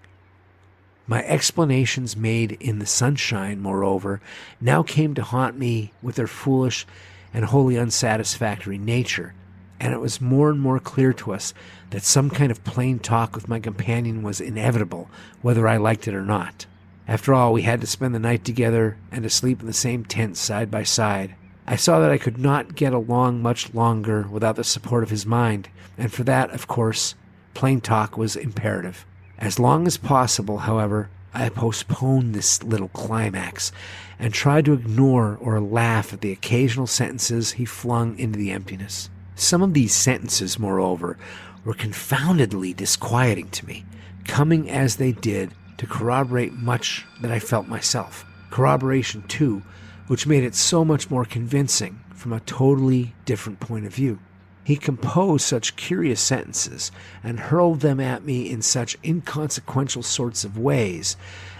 My explanations made in the sunshine, moreover, now came to haunt me with their foolish and wholly unsatisfactory nature, and it was more and more clear to us that some kind of plain talk with my companion was inevitable, whether I liked it or not. After all, we had to spend the night together and to sleep in the same tent side by side. I saw that I could not get along much longer without the support of his mind, and for that, of course, plain talk was imperative. As long as possible, however, I postponed this little climax and tried to ignore or laugh at the occasional sentences he flung into the emptiness. Some of these sentences, moreover, were confoundedly disquieting to me, coming as they did to corroborate much that I felt myself. Corroboration, too, which made it so much more convincing from a totally different point of view. He composed such curious sentences and hurled them at me in such inconsequential sorts of ways,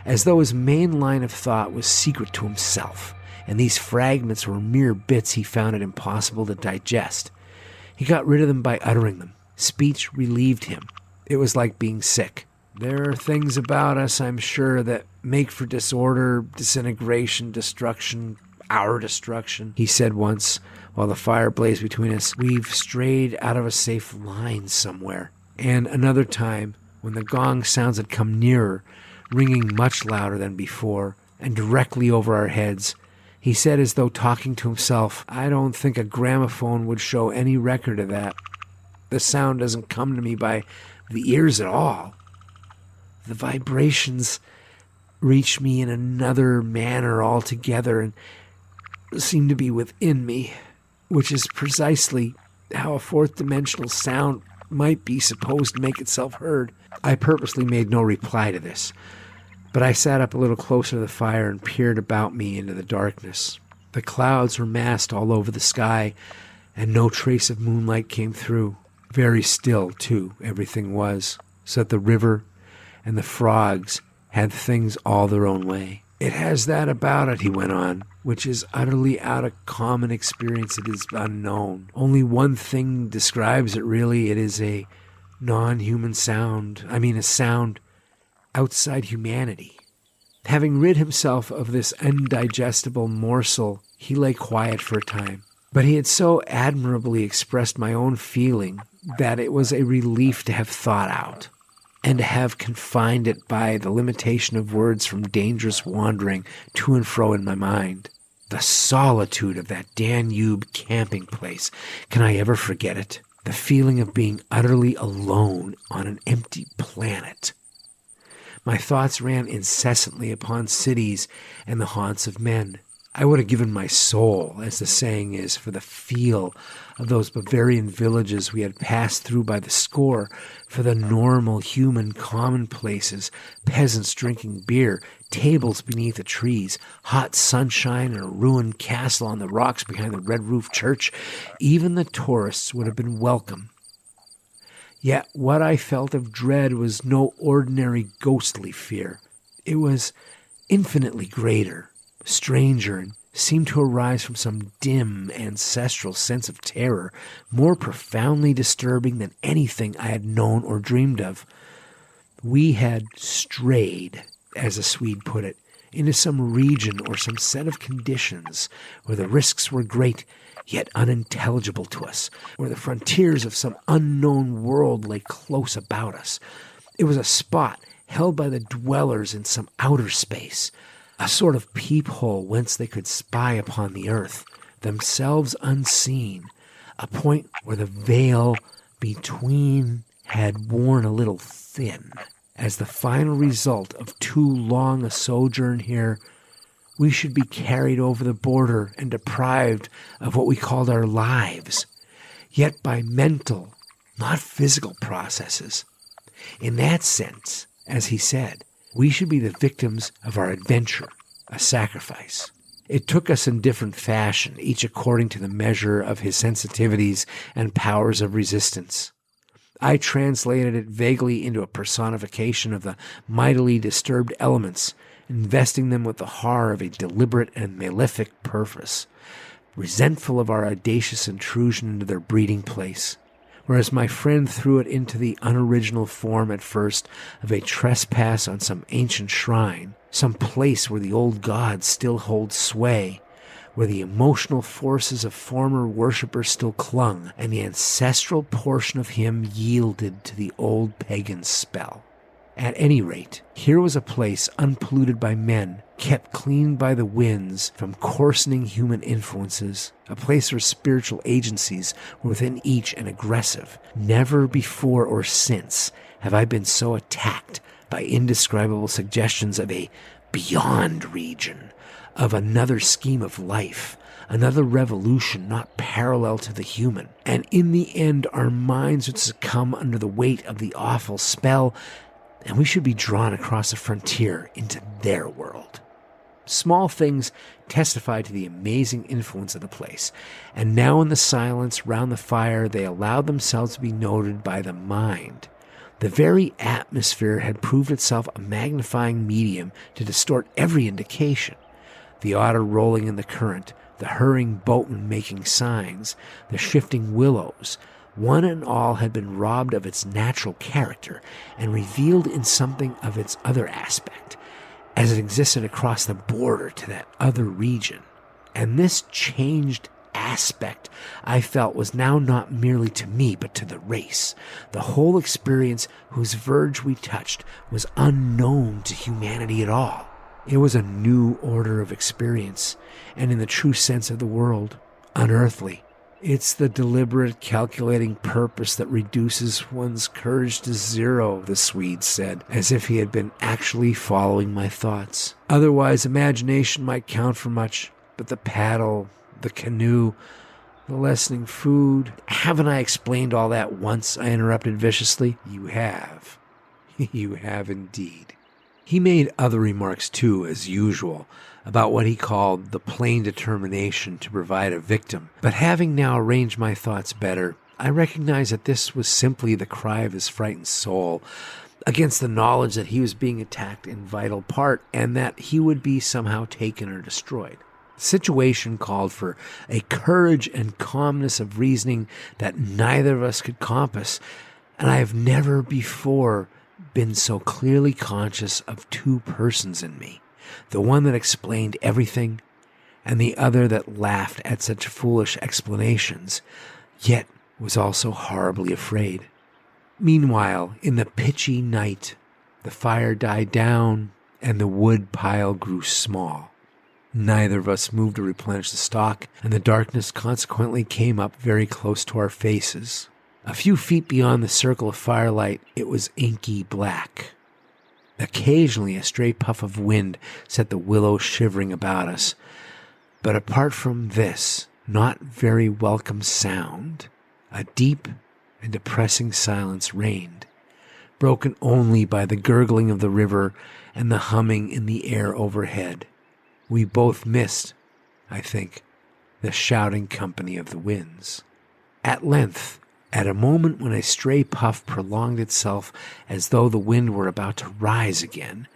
as though his main line of thought was secret to himself, and these fragments were mere bits he found it impossible to digest. He got rid of them by uttering them. Speech relieved him. It was like being sick. There are things about us, I'm sure, that make for disorder, disintegration, destruction, our destruction, he said once, while the fire blazed between us. We've strayed out of a safe line somewhere. And another time, when the gong sounds had come nearer, ringing much louder than before, and directly over our heads, he said as though talking to himself, I don't think a gramophone would show any record of that. The sound doesn't come to me by the ears at all. The vibrations reach me in another manner altogether and seem to be within me, which is precisely how a fourth-dimensional sound might be supposed to make itself heard. I purposely made no reply to this, but I sat up a little closer to the fire and peered about me into the darkness. The clouds were massed all over the sky, and no trace of moonlight came through. Very still, too, everything was, so that the river and the frogs had things all their own way. It has that about it, he went on, which is utterly out of common experience. It is unknown. Only one thing describes it, really. It is a non-human sound. I mean, a sound outside humanity. Having rid himself of this undigestible morsel, he lay quiet for a time. But he had so admirably expressed my own feeling that it was a relief to have thought out, and to have confined it by the limitation of words from dangerous wandering to and fro in my mind. The solitude of that Danube camping place, can I ever forget it? The feeling of being utterly alone on an empty planet. My thoughts ran incessantly upon cities and the haunts of men. I would have given my soul, as the saying is, for the feel of those Bavarian villages we had passed through by the score, for the normal human commonplaces, peasants drinking beer, tables beneath the trees, hot sunshine, and a ruined castle on the rocks behind the red-roofed church. Even the tourists would have been welcome. Yet what I felt of dread was no ordinary ghostly fear. It was infinitely greater, stranger, and seemed to arise from some dim ancestral sense of terror, more profoundly disturbing than anything I had known or dreamed of. We had strayed, as a Swede put it, into some region or some set of conditions where the risks were great, yet unintelligible to us, where the frontiers of some unknown world lay close about us. It was a spot held by the dwellers in some outer space, a sort of peephole whence they could spy upon the earth, themselves unseen, a point where the veil between had worn a little thin. As the final result of too long a sojourn here, we should be carried over the border and deprived of what we called our lives, yet by mental, not physical processes. In that sense, as he said, we should be the victims of our adventure, a sacrifice. It took us in different fashion, each according to the measure of his sensitivities and powers of resistance. I translated it vaguely into a personification of the mightily disturbed elements, investing them with the horror of a deliberate and malefic purpose, resentful of our audacious intrusion into their breeding place, whereas my friend threw it into the unoriginal form at first of a trespass on some ancient shrine, some place where the old gods still hold sway, where the emotional forces of former worshippers still clung, and the ancestral portion of him yielded to the old pagan spell. At any rate, here was a place unpolluted by men, kept clean by the winds from coarsening human influences, a place where spiritual agencies were within each and aggressive. Never before or since have I been so attacked by indescribable suggestions of a beyond region, of another scheme of life, another revolution not parallel to the human. And in the end, our minds would succumb under the weight of the awful spell, and we should be drawn across the frontier into their world. Small things testified to the amazing influence of the place, and now in the silence round the fire they allowed themselves to be noted by the mind. The very atmosphere had proved itself a magnifying medium to distort every indication. The otter rolling in the current, the hurrying boatman making signs, the shifting willows, one and all had been robbed of its natural character and revealed in something of its other aspect, as it existed across the border to that other region. And this changed aspect, I felt, was now not merely to me, but to the race. The whole experience whose verge we touched was unknown to humanity at all. It was a new order of experience, and in the true sense of the word, unearthly. It's the deliberate, calculating purpose that reduces one's courage to zero, the Swede said, as if he had been actually following my thoughts. Otherwise, imagination might count for much, but the paddle, the canoe, the lessening food... Haven't I explained all that once? I interrupted viciously. You have. You have indeed. He made other remarks too, as usual, about what he called the plain determination to provide a victim. But having now arranged my thoughts better, I recognized that this was simply the cry of his frightened soul against the knowledge that he was being attacked in vital part and that he would be somehow taken or destroyed. The situation called for a courage and calmness of reasoning that neither of us could compass, and I have never before been so clearly conscious of two persons in me, the one that explained everything and the other that laughed at such foolish explanations, yet was also horribly afraid. Meanwhile, in the pitchy night, the fire died down and the wood pile grew small. Neither of us moved to replenish the stock, and the darkness consequently came up very close to our faces. A few feet beyond the circle of firelight, it was inky black. Occasionally, a stray puff of wind set the willows shivering about us. But apart from this not very welcome sound, a deep and depressing silence reigned, broken only by the gurgling of the river and the humming in the air overhead. We both missed, I think, the shouting company of the winds. At length, at a moment when a stray puff prolonged itself as though the wind were about to rise again,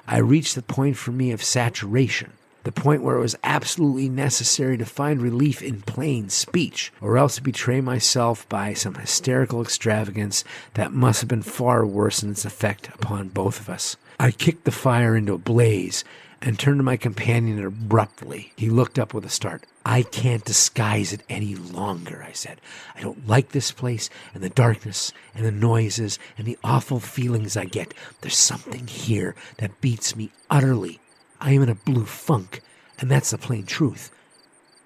I reached the point for me of saturation, the point where it was absolutely necessary to find relief in plain speech, or else to betray myself by some hysterical extravagance that must have been far worse in its effect upon both of us. I kicked the fire into a blaze and turned to my companion abruptly. He looked up with a start. "I can't disguise it any longer," I said. "I don't like this place and the darkness and the noises and the awful feelings I get. There's something here that beats me utterly. I am in a blue funk, and that's the plain truth.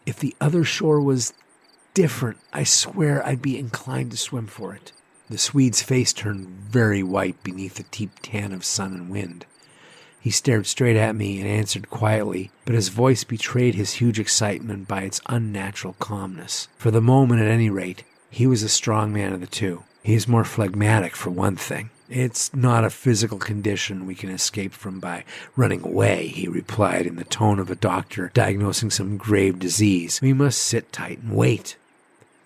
If the other shore was different, I swear I'd be inclined to swim for it." The Swede's face turned very white beneath the deep tan of sun and wind. He stared straight at me and answered quietly, but his voice betrayed his huge excitement by its unnatural calmness. For the moment, at any rate, he was the strong man of the two. He is more phlegmatic, for one thing. "It's not a physical condition we can escape from by running away," he replied in the tone of a doctor diagnosing some grave disease. "We must sit tight and wait.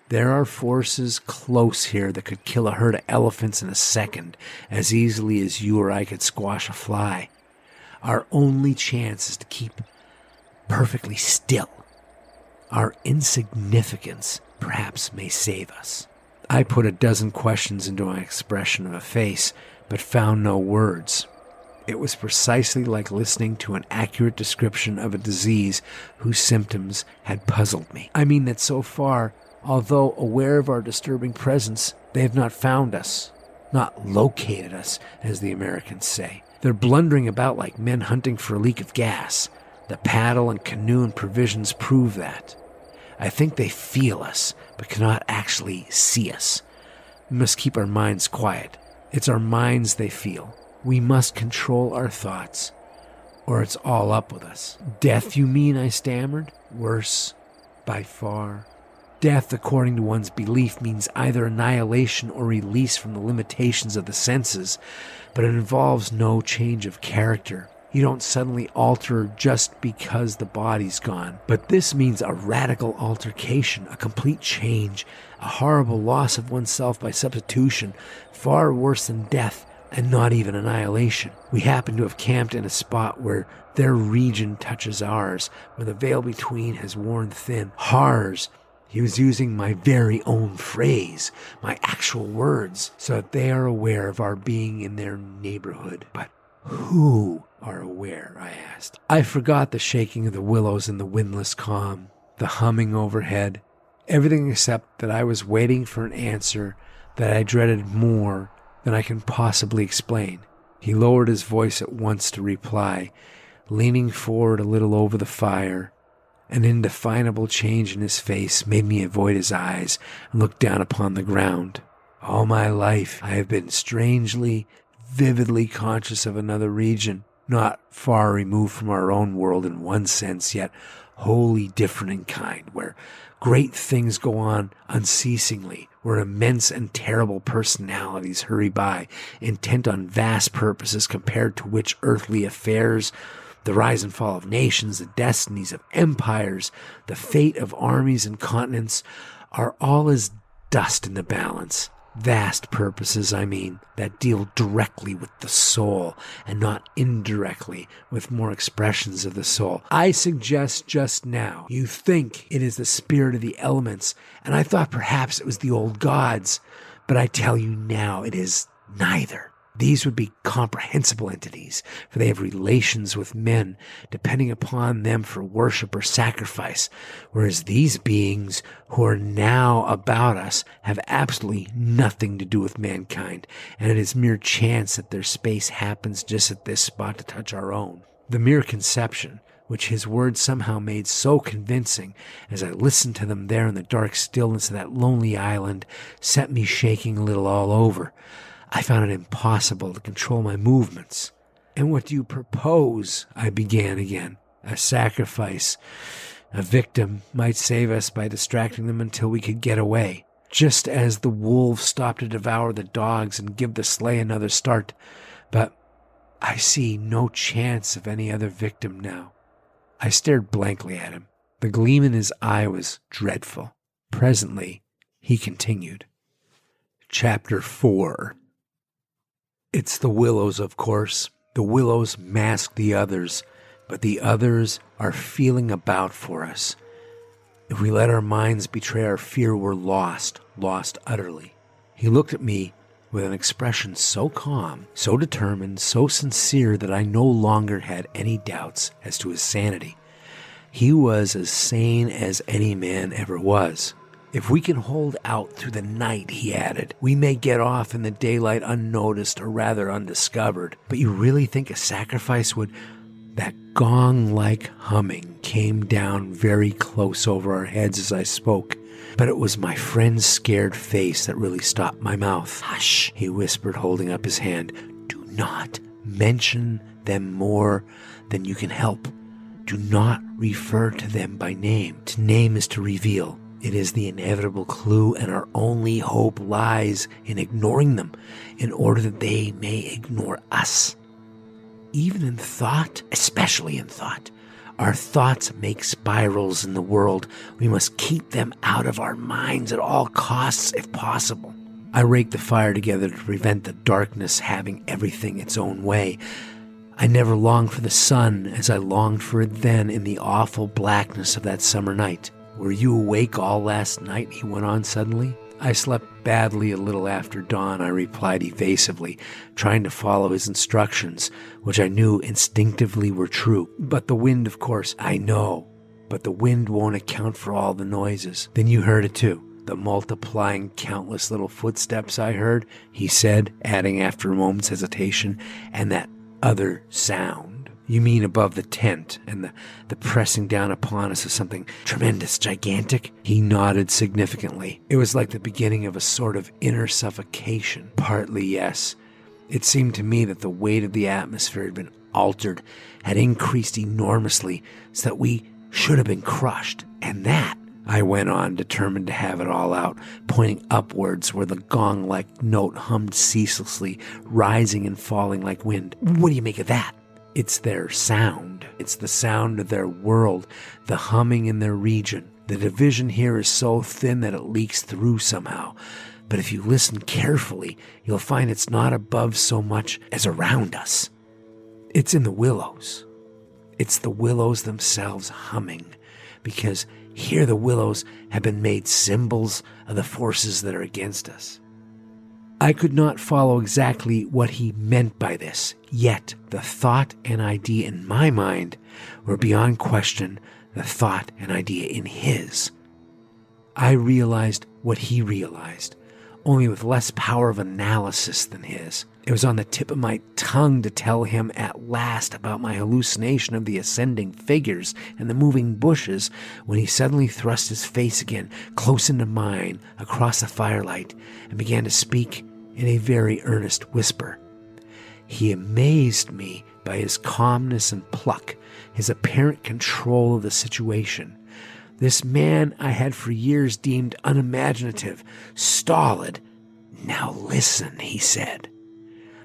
There are forces close here that could kill a herd of elephants in a second, as easily as you or I could squash a fly. Our only chance is to keep perfectly still. Our insignificance perhaps may save us." I put a dozen questions into my expression of a face, but found no words. It was precisely like listening to an accurate description of a disease whose symptoms had puzzled me. I mean that so far, although aware of our disturbing presence, they have not found us. not located us, as the Americans say. They're blundering about like men hunting for a leak of gas. The paddle and canoe and provisions prove that. I think they feel us, but cannot actually see us. We must keep our minds quiet. It's our minds they feel. We must control our thoughts, or it's all up with us. Death, you mean? I stammered. Worse, by far. Death, according to one's belief, means either annihilation or release from the limitations of the senses, but it involves no change of character. You don't suddenly alter just because the body's gone. But this means a radical altercation, a complete change, a horrible loss of oneself by substitution, far worse than death, and not even annihilation. We happen to have camped in a spot where their region touches ours, where the veil between has worn thin. Ours. He was using my very own phrase, my actual words, so that they are aware of our being in their neighborhood. But who are aware? I asked. I forgot the shaking of the willows in the windless calm, the humming overhead, everything except that I was waiting for an answer that I dreaded more than I can possibly explain. He lowered his voice at once to reply, leaning forward a little over the fire. An indefinable change in his face made me avoid his eyes and look down upon the ground. All my life I have been strangely, vividly conscious of another region, not far removed from our own world in one sense, yet wholly different in kind, where great things go on unceasingly, where immense and terrible personalities hurry by, intent on vast purposes compared to which earthly affairs, the rise and fall of nations, the destinies of empires, the fate of armies and continents, are all as dust in the balance. Vast purposes, I mean, that deal directly with the soul and not indirectly with more expressions of the soul. I suggest just now you think it is the spirit of the elements, and I thought perhaps it was the old gods, but I tell you now it is neither. These would be comprehensible entities, for they have relations with men, depending upon them for worship or sacrifice, whereas these beings who are now about us have absolutely nothing to do with mankind, and it is mere chance that their space happens just at this spot to touch our own. The mere conception, which his words somehow made so convincing as I listened to them there in the dark stillness of that lonely island, set me shaking a little all over. I found it impossible to control my movements. And what do you propose? I began again. A sacrifice. A victim might save us by distracting them until we could get away. Just as the wolves stopped to devour the dogs and give the sleigh another start. But I see no chance of any other victim now. I stared blankly at him. The gleam in his eye was dreadful. Presently, he continued. Chapter 4. It's the Willows, of course. The Willows mask the others, but the others are feeling about for us. If we let our minds betray our fear, we're lost utterly. He looked at me with an expression so calm, so determined, so sincere that I no longer had any doubts as to his sanity. He was as sane as any man ever was. If we can hold out through the night, he added, we may get off in the daylight unnoticed or rather undiscovered. But you really think a sacrifice would... That gong-like humming came down very close over our heads as I spoke. But it was my friend's scared face that really stopped my mouth. Hush, he whispered, holding up his hand. Do not mention them more than you can help. Do not refer to them by name. To name is to reveal. It is the inevitable clue, and our only hope lies in ignoring them, in order that they may ignore us. Even in thought, especially in thought, our thoughts make spirals in the world. We must keep them out of our minds at all costs, if possible. I raked the fire together to prevent the darkness having everything its own way. I never longed for the sun as I longed for it then in the awful blackness of that summer night. Were you awake all last night? He went on suddenly. I slept badly a little after dawn, I replied evasively, trying to follow his instructions, which I knew instinctively were true. But the wind, of course, I know. But the wind won't account for all the noises. Then you heard it too. the multiplying countless little footsteps I heard," he said, adding after a moment's hesitation, "and that other sound. You mean above the tent and the pressing down upon us of something tremendous, gigantic?" He nodded significantly. It was like the beginning of a sort of inner suffocation. Partly, yes. It seemed to me that the weight of the atmosphere had been altered, had increased enormously, so that we should have been crushed. And that, I went on, determined to have it all out, pointing upwards where the gong-like note hummed ceaselessly, rising and falling like wind. "What do you make of that?" "It's their sound. It's the sound of their world, the humming in their region. The division here is so thin that it leaks through somehow. But if you listen carefully, you'll find it's not above so much as around us. It's in the willows. It's the willows themselves humming, because here the willows have been made symbols of the forces that are against us." I could not follow exactly what he meant by this, yet the thought and idea in my mind were beyond question the thought and idea in his. I realized what he realized, only with less power of analysis than his. It was on the tip of my tongue to tell him at last about my hallucination of the ascending figures and the moving bushes, when he suddenly thrust his face again close into mine across the firelight and began to speak in a very earnest whisper. He amazed me by his calmness and pluck, his apparent control of the situation. This man I had for years deemed unimaginative, stolid. "Now listen," he said.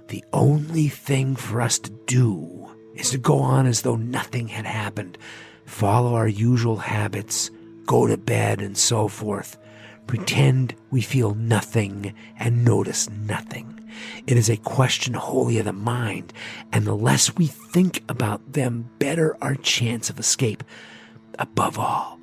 "The only thing for us to do is to go on as though nothing had happened, follow our usual habits, go to bed and so forth. Pretend we feel nothing and notice nothing. It is a question wholly of the mind, and the less we think about them, better our chance of escape. Above all,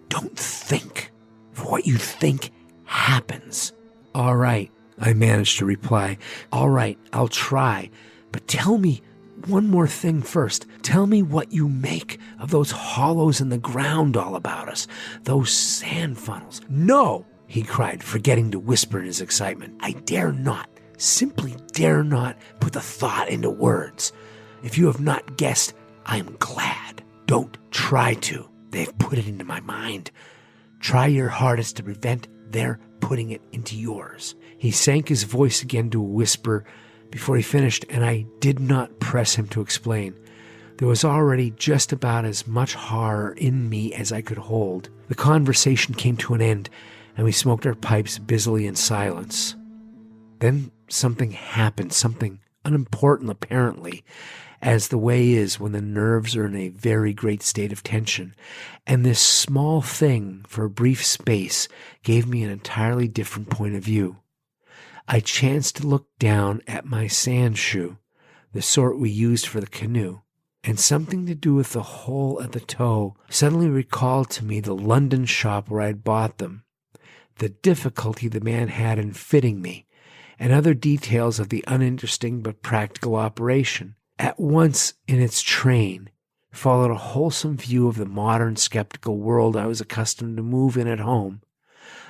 don't think, for what you think happens." "All right," I managed to reply. "All right, I'll try. But tell me one more thing first. Tell me what you make of those hollows in the ground all about us, those sand funnels." "No," he cried, forgetting to whisper in his excitement. "I dare not, simply dare not put the thought into words. If you have not guessed, I am glad. Don't try to. They've put it into my mind. Try your hardest to prevent their putting it into yours." He sank his voice again to a whisper before he finished, and I did not press him to explain. There was already just about as much horror in me as I could hold. The conversation came to an end, and we smoked our pipes busily in silence. Then something happened, something unimportant apparently, as the way is when the nerves are in a very great state of tension, and this small thing, for a brief space, gave me an entirely different point of view. I chanced to look down at my sand shoe, the sort we used for the canoe, and something to do with the hole at the toe suddenly recalled to me the London shop where I had bought them, the difficulty the man had in fitting me, and other details of the uninteresting but practical operation. At once, in its train, followed a wholesome view of the modern skeptical world I was accustomed to move in at home.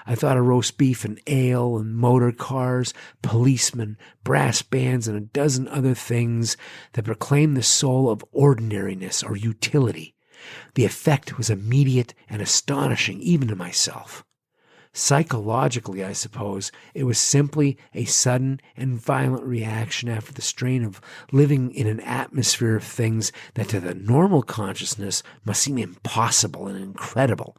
I thought of roast beef and ale and motor cars, policemen, brass bands, and a dozen other things that proclaim the soul of ordinariness or utility. The effect was immediate and astonishing even to myself. Psychologically, I suppose, it was simply a sudden and violent reaction after the strain of living in an atmosphere of things that to the normal consciousness must seem impossible and incredible.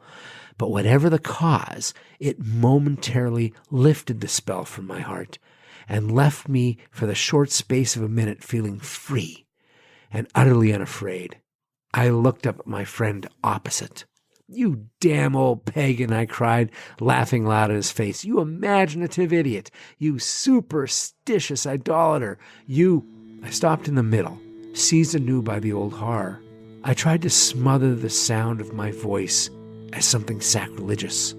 But whatever the cause, it momentarily lifted the spell from my heart and left me for the short space of a minute feeling free and utterly unafraid. I looked up at my friend opposite. "You damn old pagan," I cried, laughing loud at his face. "You imaginative idiot. You superstitious idolater. You—" I stopped in the middle, seized anew by the old horror. I tried to smother the sound of my voice as something sacrilegious.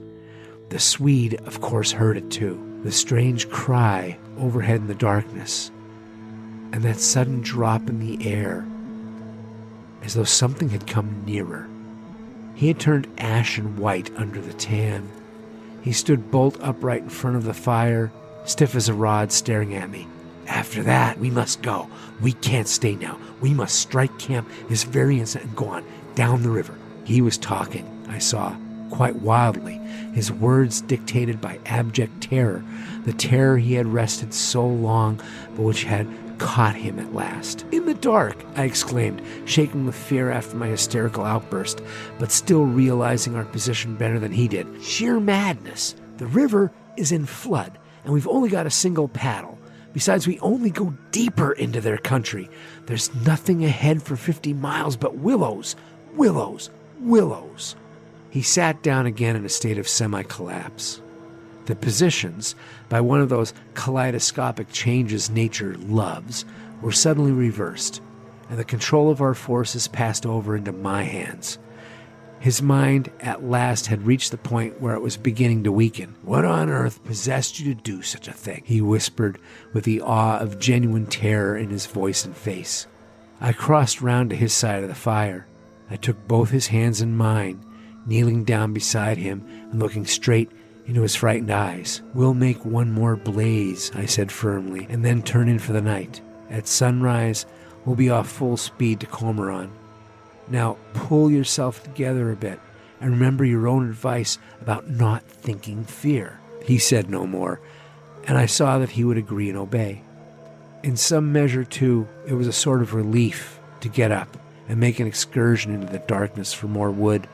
The Swede, of course, heard it too. The strange cry overhead in the darkness, and that sudden drop in the air, as though something had come nearer. He had turned ashen white under the tan. He stood bolt upright in front of the fire, stiff as a rod, staring at me. "After that, we must go. We can't stay now. We must strike camp this very instant and go on, down the river." He was talking, I saw, quite wildly, his words dictated by abject terror, the terror he had wrested so long, but which had caught him at last. "In the dark," I exclaimed, shaking with fear after my hysterical outburst, but still realizing our position better than he did. "Sheer madness. The river is in flood, and we've only got a single paddle. Besides, we only go deeper into their country. There's nothing ahead for 50 miles but willows, willows, willows." He sat down again in a state of semi-collapse. The positions, by one of those kaleidoscopic changes nature loves, were suddenly reversed, and the control of our forces passed over into my hands. His mind at last had reached the point where it was beginning to weaken. "What on earth possessed you to do such a thing?" he whispered with the awe of genuine terror in his voice and face. I crossed round to his side of the fire. I took both his hands in mine, kneeling down beside him and looking straight into his frightened eyes. "We'll make one more blaze," I said firmly, "and then turn in for the night. At sunrise, we'll be off full speed to Cormoran. Now pull yourself together a bit and remember your own advice about not thinking fear." He said no more, and I saw that he would agree and obey. In some measure, too, it was a sort of relief to get up and make an excursion into the darkness for more wood.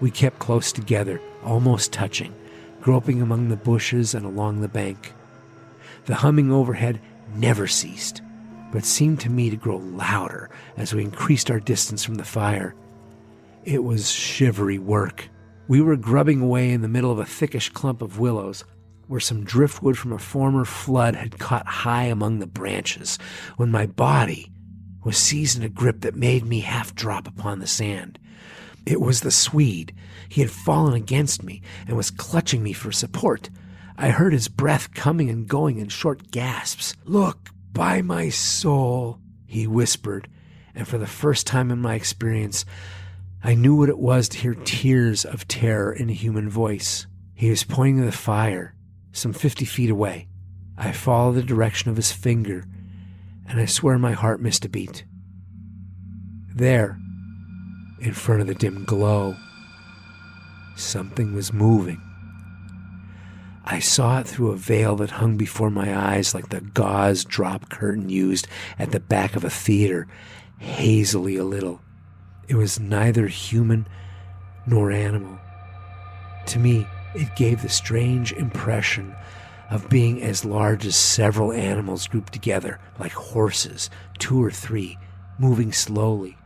We kept close together, almost touching, groping among the bushes and along the bank. The humming overhead never ceased, but seemed to me to grow louder as we increased our distance from the fire. It was shivery work. We were grubbing away in the middle of a thickish clump of willows, where some driftwood from a former flood had caught high among the branches, when my body was seized in a grip that made me half drop upon the sand. It was the Swede. He had fallen against me and was clutching me for support. I heard his breath coming and going in short gasps. "Look, by my soul," he whispered, and for the first time in my experience, I knew what it was to hear tears of terror in a human voice. He was pointing to the fire, some 50 feet away. I followed the direction of his finger, and I swear my heart missed a beat. There, in front of the dim glow, something was moving. I saw it through a veil that hung before my eyes like the gauze drop curtain used at the back of a theater, hazily a little. It was neither human nor animal. To me, it gave the strange impression of being as large as several animals grouped together, like horses, 2 or 3, moving slowly.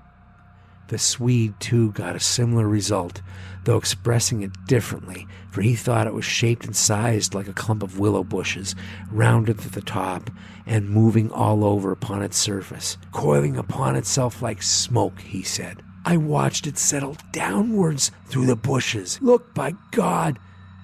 The Swede, too, got a similar result, though expressing it differently, for he thought it was shaped and sized like a clump of willow bushes, rounded at the top and moving all over upon its surface, coiling upon itself like smoke, he said. I watched it settle downwards through the bushes. "Look, by God,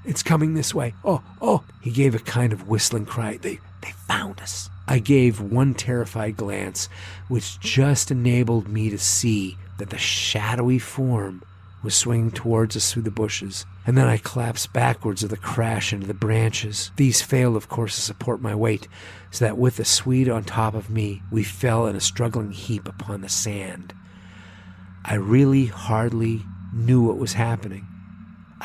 it's coming this way. Oh," he gave a kind of whistling cry. They found us." I gave one terrified glance, which just enabled me to see that the shadowy form was swinging towards us through the bushes, and then I collapsed backwards with a crash into the branches. These failed, of course, to support my weight, so that with the Swede on top of me, we fell in a struggling heap upon the sand. I really hardly knew what was happening.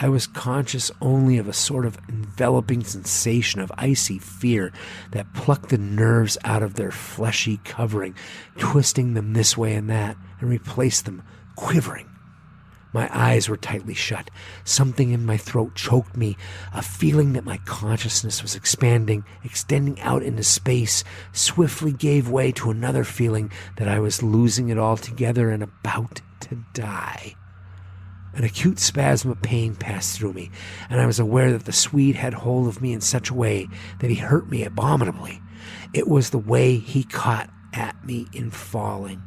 I was conscious only of a sort of enveloping sensation of icy fear that plucked the nerves out of their fleshy covering, twisting them this way and that, and replaced them quivering. My eyes were tightly shut. Something in my throat choked me. A feeling that my consciousness was expanding, extending out into space, swiftly gave way to another feeling that I was losing it altogether and about to die. An acute spasm of pain passed through me, and I was aware that the Swede had hold of me in such a way that he hurt me abominably. It was the way he caught at me in falling.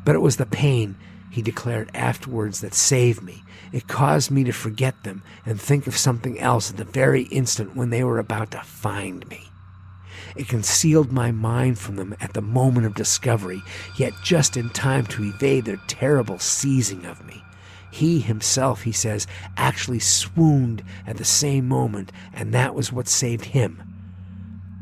But it was the pain, he declared afterwards, that saved me. It caused me to forget them and think of something else at the very instant when they were about to find me. It concealed my mind from them at the moment of discovery, yet just in time to evade their terrible seizing of me. He himself, he says, actually swooned at the same moment, and that was what saved him.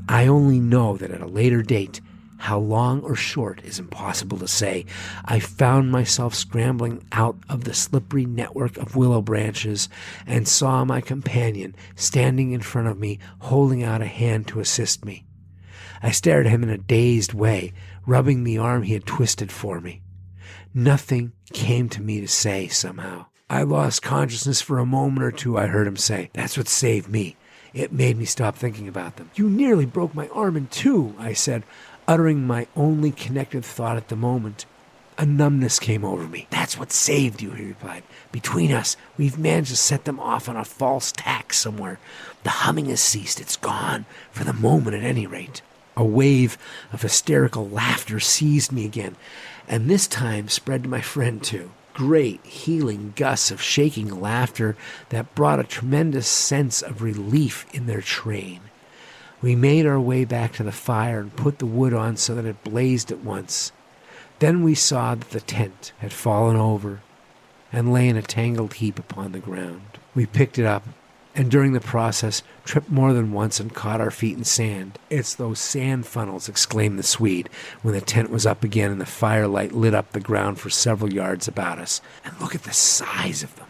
I only know that at a later date, how long or short is impossible to say, I found myself scrambling out of the slippery network of willow branches and saw my companion standing in front of me, holding out a hand to assist me. I stared at him in a dazed way, rubbing the arm he had twisted for me. Nothing came to me to say somehow. I lost consciousness for a moment or two, I heard him say. That's what saved me. It made me stop thinking about them. You nearly broke my arm in two, I said, uttering my only connected thought at the moment. A numbness came over me. That's what saved you, he replied. Between us, we've managed to set them off on a false tack somewhere. The humming has ceased. It's gone, for the moment at any rate. A wave of hysterical laughter seized me again, and this time spread to my friend too. Great healing gusts of shaking laughter that brought a tremendous sense of relief in their train. We made our way back to the fire and put the wood on so that it blazed at once. Then we saw that the tent had fallen over and lay in a tangled heap upon the ground. We picked it up, and during the process tripped more than once and caught our feet in sand. It's those sand funnels, exclaimed the Swede, when the tent was up again and the firelight lit up the ground for several yards about us. And look at the size of them.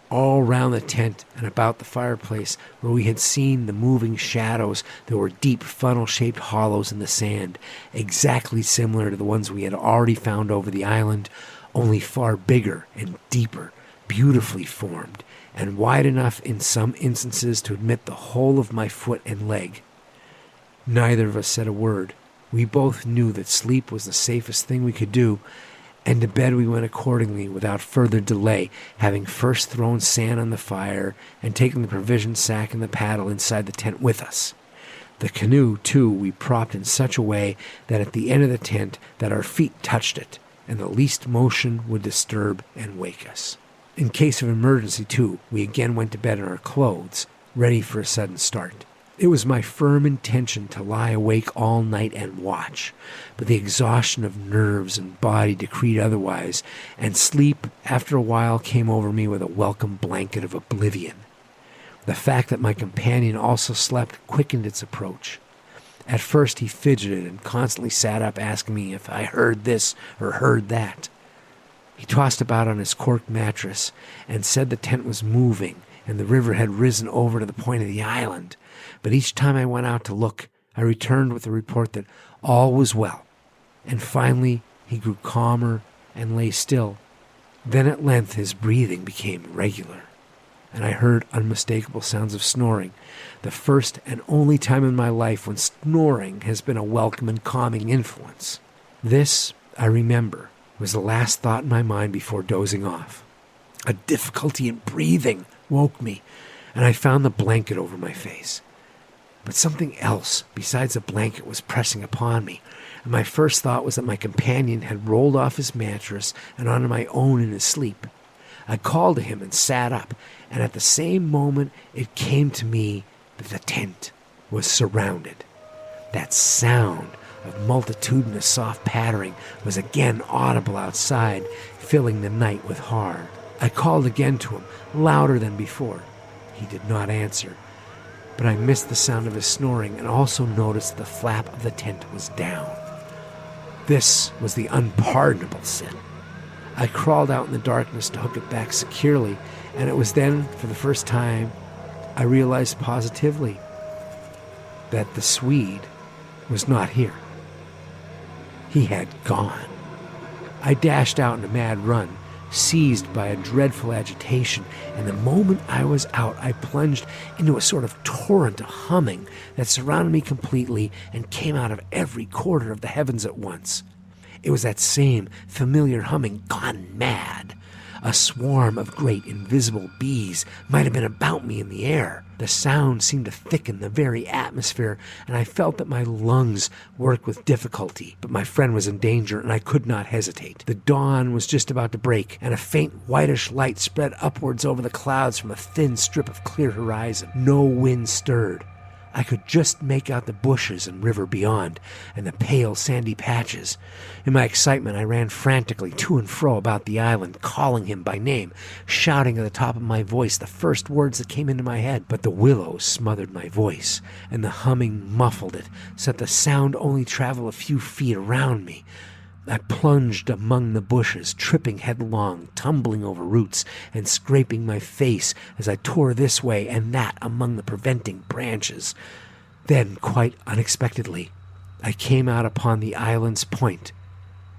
All round the tent and about the fireplace, where we had seen the moving shadows, there were deep funnel-shaped hollows in the sand, exactly similar to the ones we had already found over the island, only far bigger and deeper, beautifully formed, and wide enough in some instances to admit the whole of my foot and leg. Neither of us said a word. We both knew that sleep was the safest thing we could do, and to bed we went accordingly without further delay, having first thrown sand on the fire and taken the provision sack and the paddle inside the tent with us. The canoe, too, we propped in such a way that at the end of the tent that our feet touched it, and the least motion would disturb and wake us. In case of emergency, too, we again went to bed in our clothes, ready for a sudden start. It was my firm intention to lie awake all night and watch, but the exhaustion of nerves and body decreed otherwise, and sleep after a while came over me with a welcome blanket of oblivion. The fact that my companion also slept quickened its approach. At first he fidgeted and constantly sat up asking me if I heard this or heard that. He tossed about on his cork mattress and said the tent was moving and the river had risen over to the point of the island. But each time I went out to look, I returned with the report that all was well. And finally he grew calmer and lay still. Then at length his breathing became regular, and I heard unmistakable sounds of snoring, the first and only time in my life when snoring has been a welcome and calming influence. This, I remember, was the last thought in my mind before dozing off. A difficulty in breathing woke me, and I found the blanket over my face. But something else besides the blanket was pressing upon me, and my first thought was that my companion had rolled off his mattress and onto my own in his sleep. I called to him and sat up, and at the same moment it came to me that the tent was surrounded. That sound of multitudinous soft pattering was again audible outside, filling the night with horror. I called again to him, louder than before. He did not answer, but I missed the sound of his snoring and also noticed the flap of the tent was down. This was the unpardonable sin. I crawled out in the darkness to hook it back securely, and it was then, for the first time, I realized positively that the Swede was not here. He had gone. I dashed out in a mad run, seized by a dreadful agitation, and the moment I was out, I plunged into a sort of torrent of humming that surrounded me completely and came out of every quarter of the heavens at once. It was that same familiar humming gone mad. A swarm of great invisible bees might have been about me in the air. The sound seemed to thicken the very atmosphere, and I felt that my lungs worked with difficulty. But my friend was in danger, and I could not hesitate. The dawn was just about to break, and a faint whitish light spread upwards over the clouds from a thin strip of clear horizon. No wind stirred. I could just make out the bushes and river beyond, and the pale sandy patches. In my excitement, I ran frantically to and fro about the island, calling him by name, shouting at the top of my voice the first words that came into my head. But the willows smothered my voice, and the humming muffled it, so that the sound only traveled a few feet around me. I plunged among the bushes, tripping headlong, tumbling over roots, and scraping my face as I tore this way and that among the preventing branches. Then, quite unexpectedly, I came out upon the island's point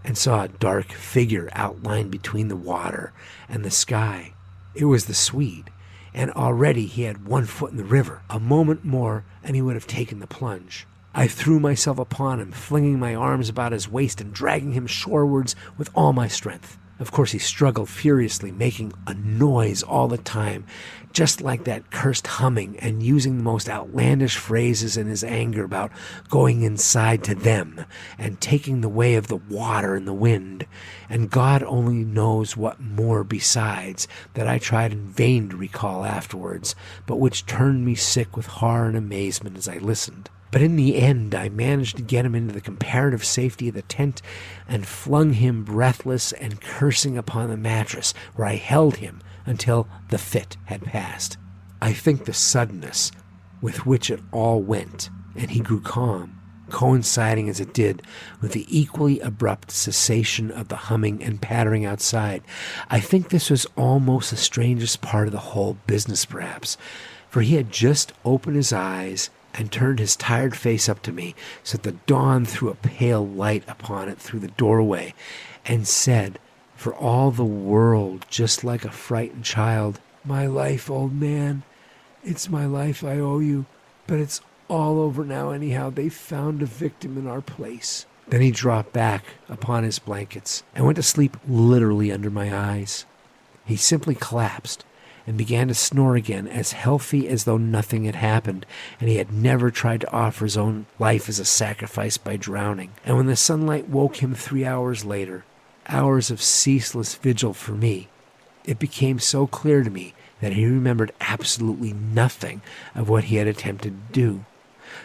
and saw a dark figure outlined between the water and the sky. It was the Swede, and already he had 1 foot in the river. A moment more, and he would have taken the plunge. I threw myself upon him, flinging my arms about his waist and dragging him shorewards with all my strength. Of course, he struggled furiously, making a noise all the time, just like that cursed humming, and using the most outlandish phrases in his anger about going inside to them and taking the way of the water and the wind, and God only knows what more besides, that I tried in vain to recall afterwards, but which turned me sick with horror and amazement as I listened. But in the end, I managed to get him into the comparative safety of the tent and flung him breathless and cursing upon the mattress, where I held him until the fit had passed. I think the suddenness with which it all went, and he grew calm, coinciding as it did with the equally abrupt cessation of the humming and pattering outside. I think this was almost the strangest part of the whole business, perhaps, for he had just opened his eyes and turned his tired face up to me, so that the dawn threw a pale light upon it through the doorway, and said, for all the world just like a frightened child, "My life, old man, it's my life I owe you, but it's all over now anyhow. They found a victim in our place." Then he dropped back upon his blankets and went to sleep literally under my eyes. He simply collapsed and began to snore again, as healthy as though nothing had happened, and he had never tried to offer his own life as a sacrifice by drowning. And when the sunlight woke him 3 hours later, hours of ceaseless vigil for me, it became so clear to me that he remembered absolutely nothing of what he had attempted to do,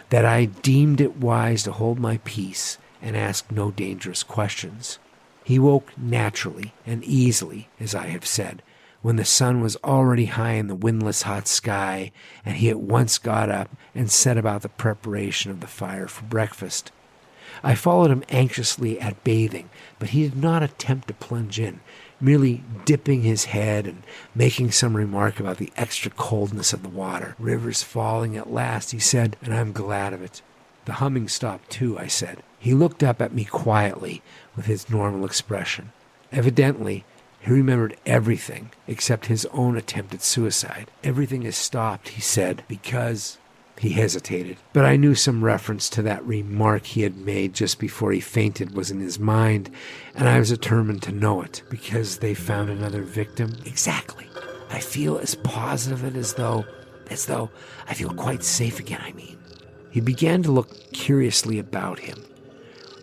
that I deemed it wise to hold my peace and ask no dangerous questions. He woke naturally and easily, as I have said, when the sun was already high in the windless hot sky, and he at once got up and set about the preparation of the fire for breakfast. I followed him anxiously at bathing, but he did not attempt to plunge in, merely dipping his head and making some remark about the extra coldness of the water. "River's falling at last," he said, "and I'm glad of it." "The humming stopped too," I said. He looked up at me quietly with his normal expression. Evidently, he remembered everything except his own attempt at suicide. "Everything has stopped," he said, "because—" He hesitated, but I knew some reference to that remark he had made just before he fainted was in his mind, and I was determined to know it. "Because they found another victim?" "Exactly. I feel as positive of it as though I feel quite safe again, I mean." He began to look curiously about him.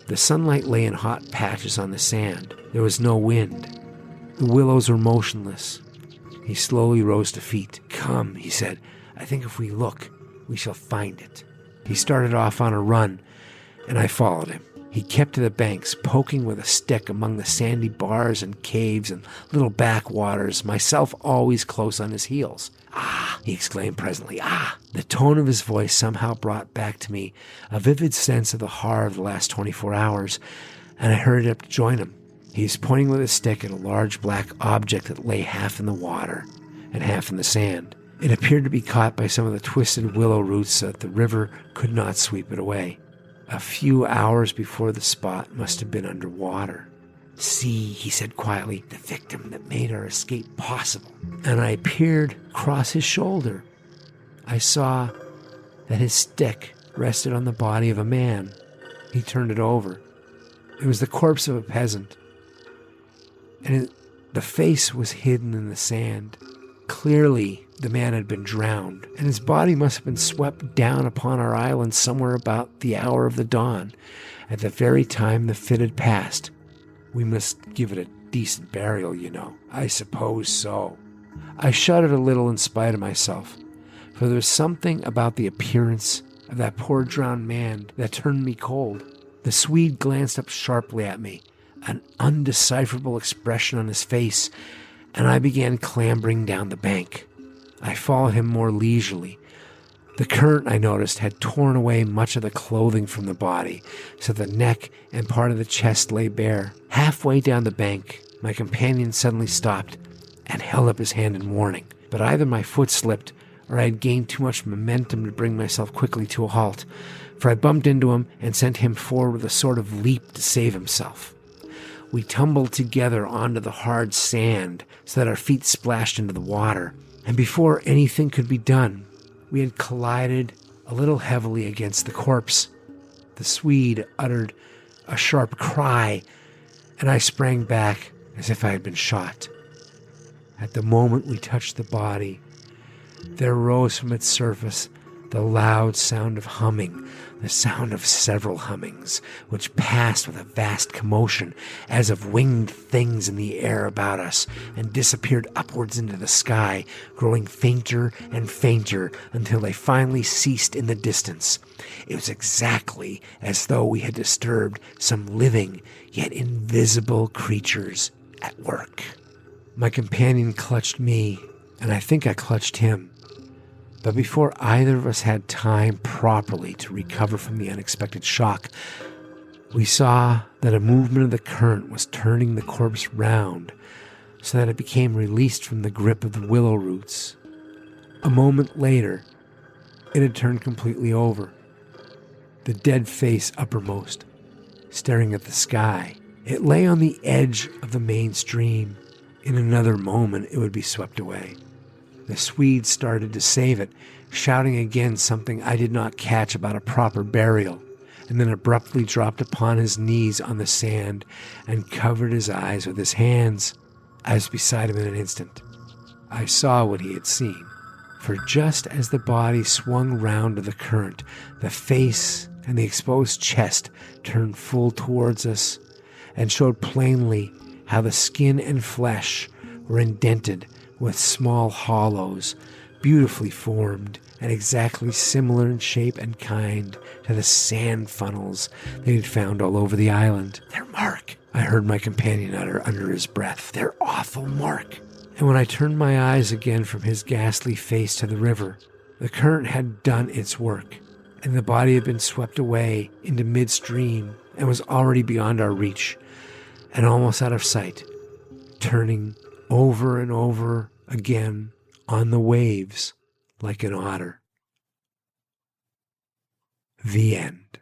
The sunlight lay in hot patches on the sand. There was no wind. The willows were motionless. He slowly rose to feet. "Come," he said. "I think if we look, we shall find it." He started off on a run, and I followed him. He kept to the banks, poking with a stick among the sandy bars and caves and little backwaters, myself always close on his heels. "Ah!" he exclaimed presently. "Ah!" The tone of his voice somehow brought back to me a vivid sense of the horror of the last 24 hours, and I hurried up to join him. He was pointing with his stick at a large black object that lay half in the water and half in the sand. It appeared to be caught by some of the twisted willow roots so that the river could not sweep it away. A few hours before the spot must have been under water. "See," he said quietly, "the victim that made our escape possible." And I peered across his shoulder. I saw that his stick rested on the body of a man. He turned it over. It was the corpse of a peasant, and the face was hidden in the sand. Clearly, the man had been drowned, and his body must have been swept down upon our island somewhere about the hour of the dawn, at the very time the fit had passed. We must give it a decent burial, you know. "I suppose so." I shuddered a little in spite of myself, for there was something about the appearance of that poor drowned man that turned me cold. The Swede glanced up sharply at me, an undecipherable expression on his face, and I began clambering down the bank. I followed him more leisurely. The current, I noticed, had torn away much of the clothing from the body, so the neck and part of the chest lay bare. Halfway down the bank, my companion suddenly stopped and held up his hand in warning. But either my foot slipped, or I had gained too much momentum to bring myself quickly to a halt, for I bumped into him and sent him forward with a sort of leap to save himself. We tumbled together onto the hard sand so that our feet splashed into the water, and before anything could be done, we had collided a little heavily against the corpse. The Swede uttered a sharp cry, and I sprang back as if I had been shot. At the moment we touched the body, there rose from its surface the loud sound of humming, the sound of several hummings, which passed with a vast commotion, as of winged things in the air about us, and disappeared upwards into the sky, growing fainter and fainter until they finally ceased in the distance. It was exactly as though we had disturbed some living yet invisible creatures at work. My companion clutched me, and I think I clutched him. But before either of us had time properly to recover from the unexpected shock, we saw that a movement of the current was turning the corpse round so that it became released from the grip of the willow roots. A moment later, it had turned completely over, the dead face uppermost, staring at the sky. It lay on the edge of the main stream. In another moment, it would be swept away. The Swede started to save it, shouting again something I did not catch about a proper burial, and then abruptly dropped upon his knees on the sand and covered his eyes with his hands. I was beside him in an instant. I saw what he had seen, for just as the body swung round to the current, the face and the exposed chest turned full towards us and showed plainly how the skin and flesh were indented with small hollows, beautifully formed and exactly similar in shape and kind to the sand funnels they had found all over the island. "Their mark," I heard my companion utter under his breath. "Their awful mark." And when I turned my eyes again from his ghastly face to the river, the current had done its work, and the body had been swept away into midstream and was already beyond our reach and almost out of sight, turning over and over again on the waves like an otter. The end.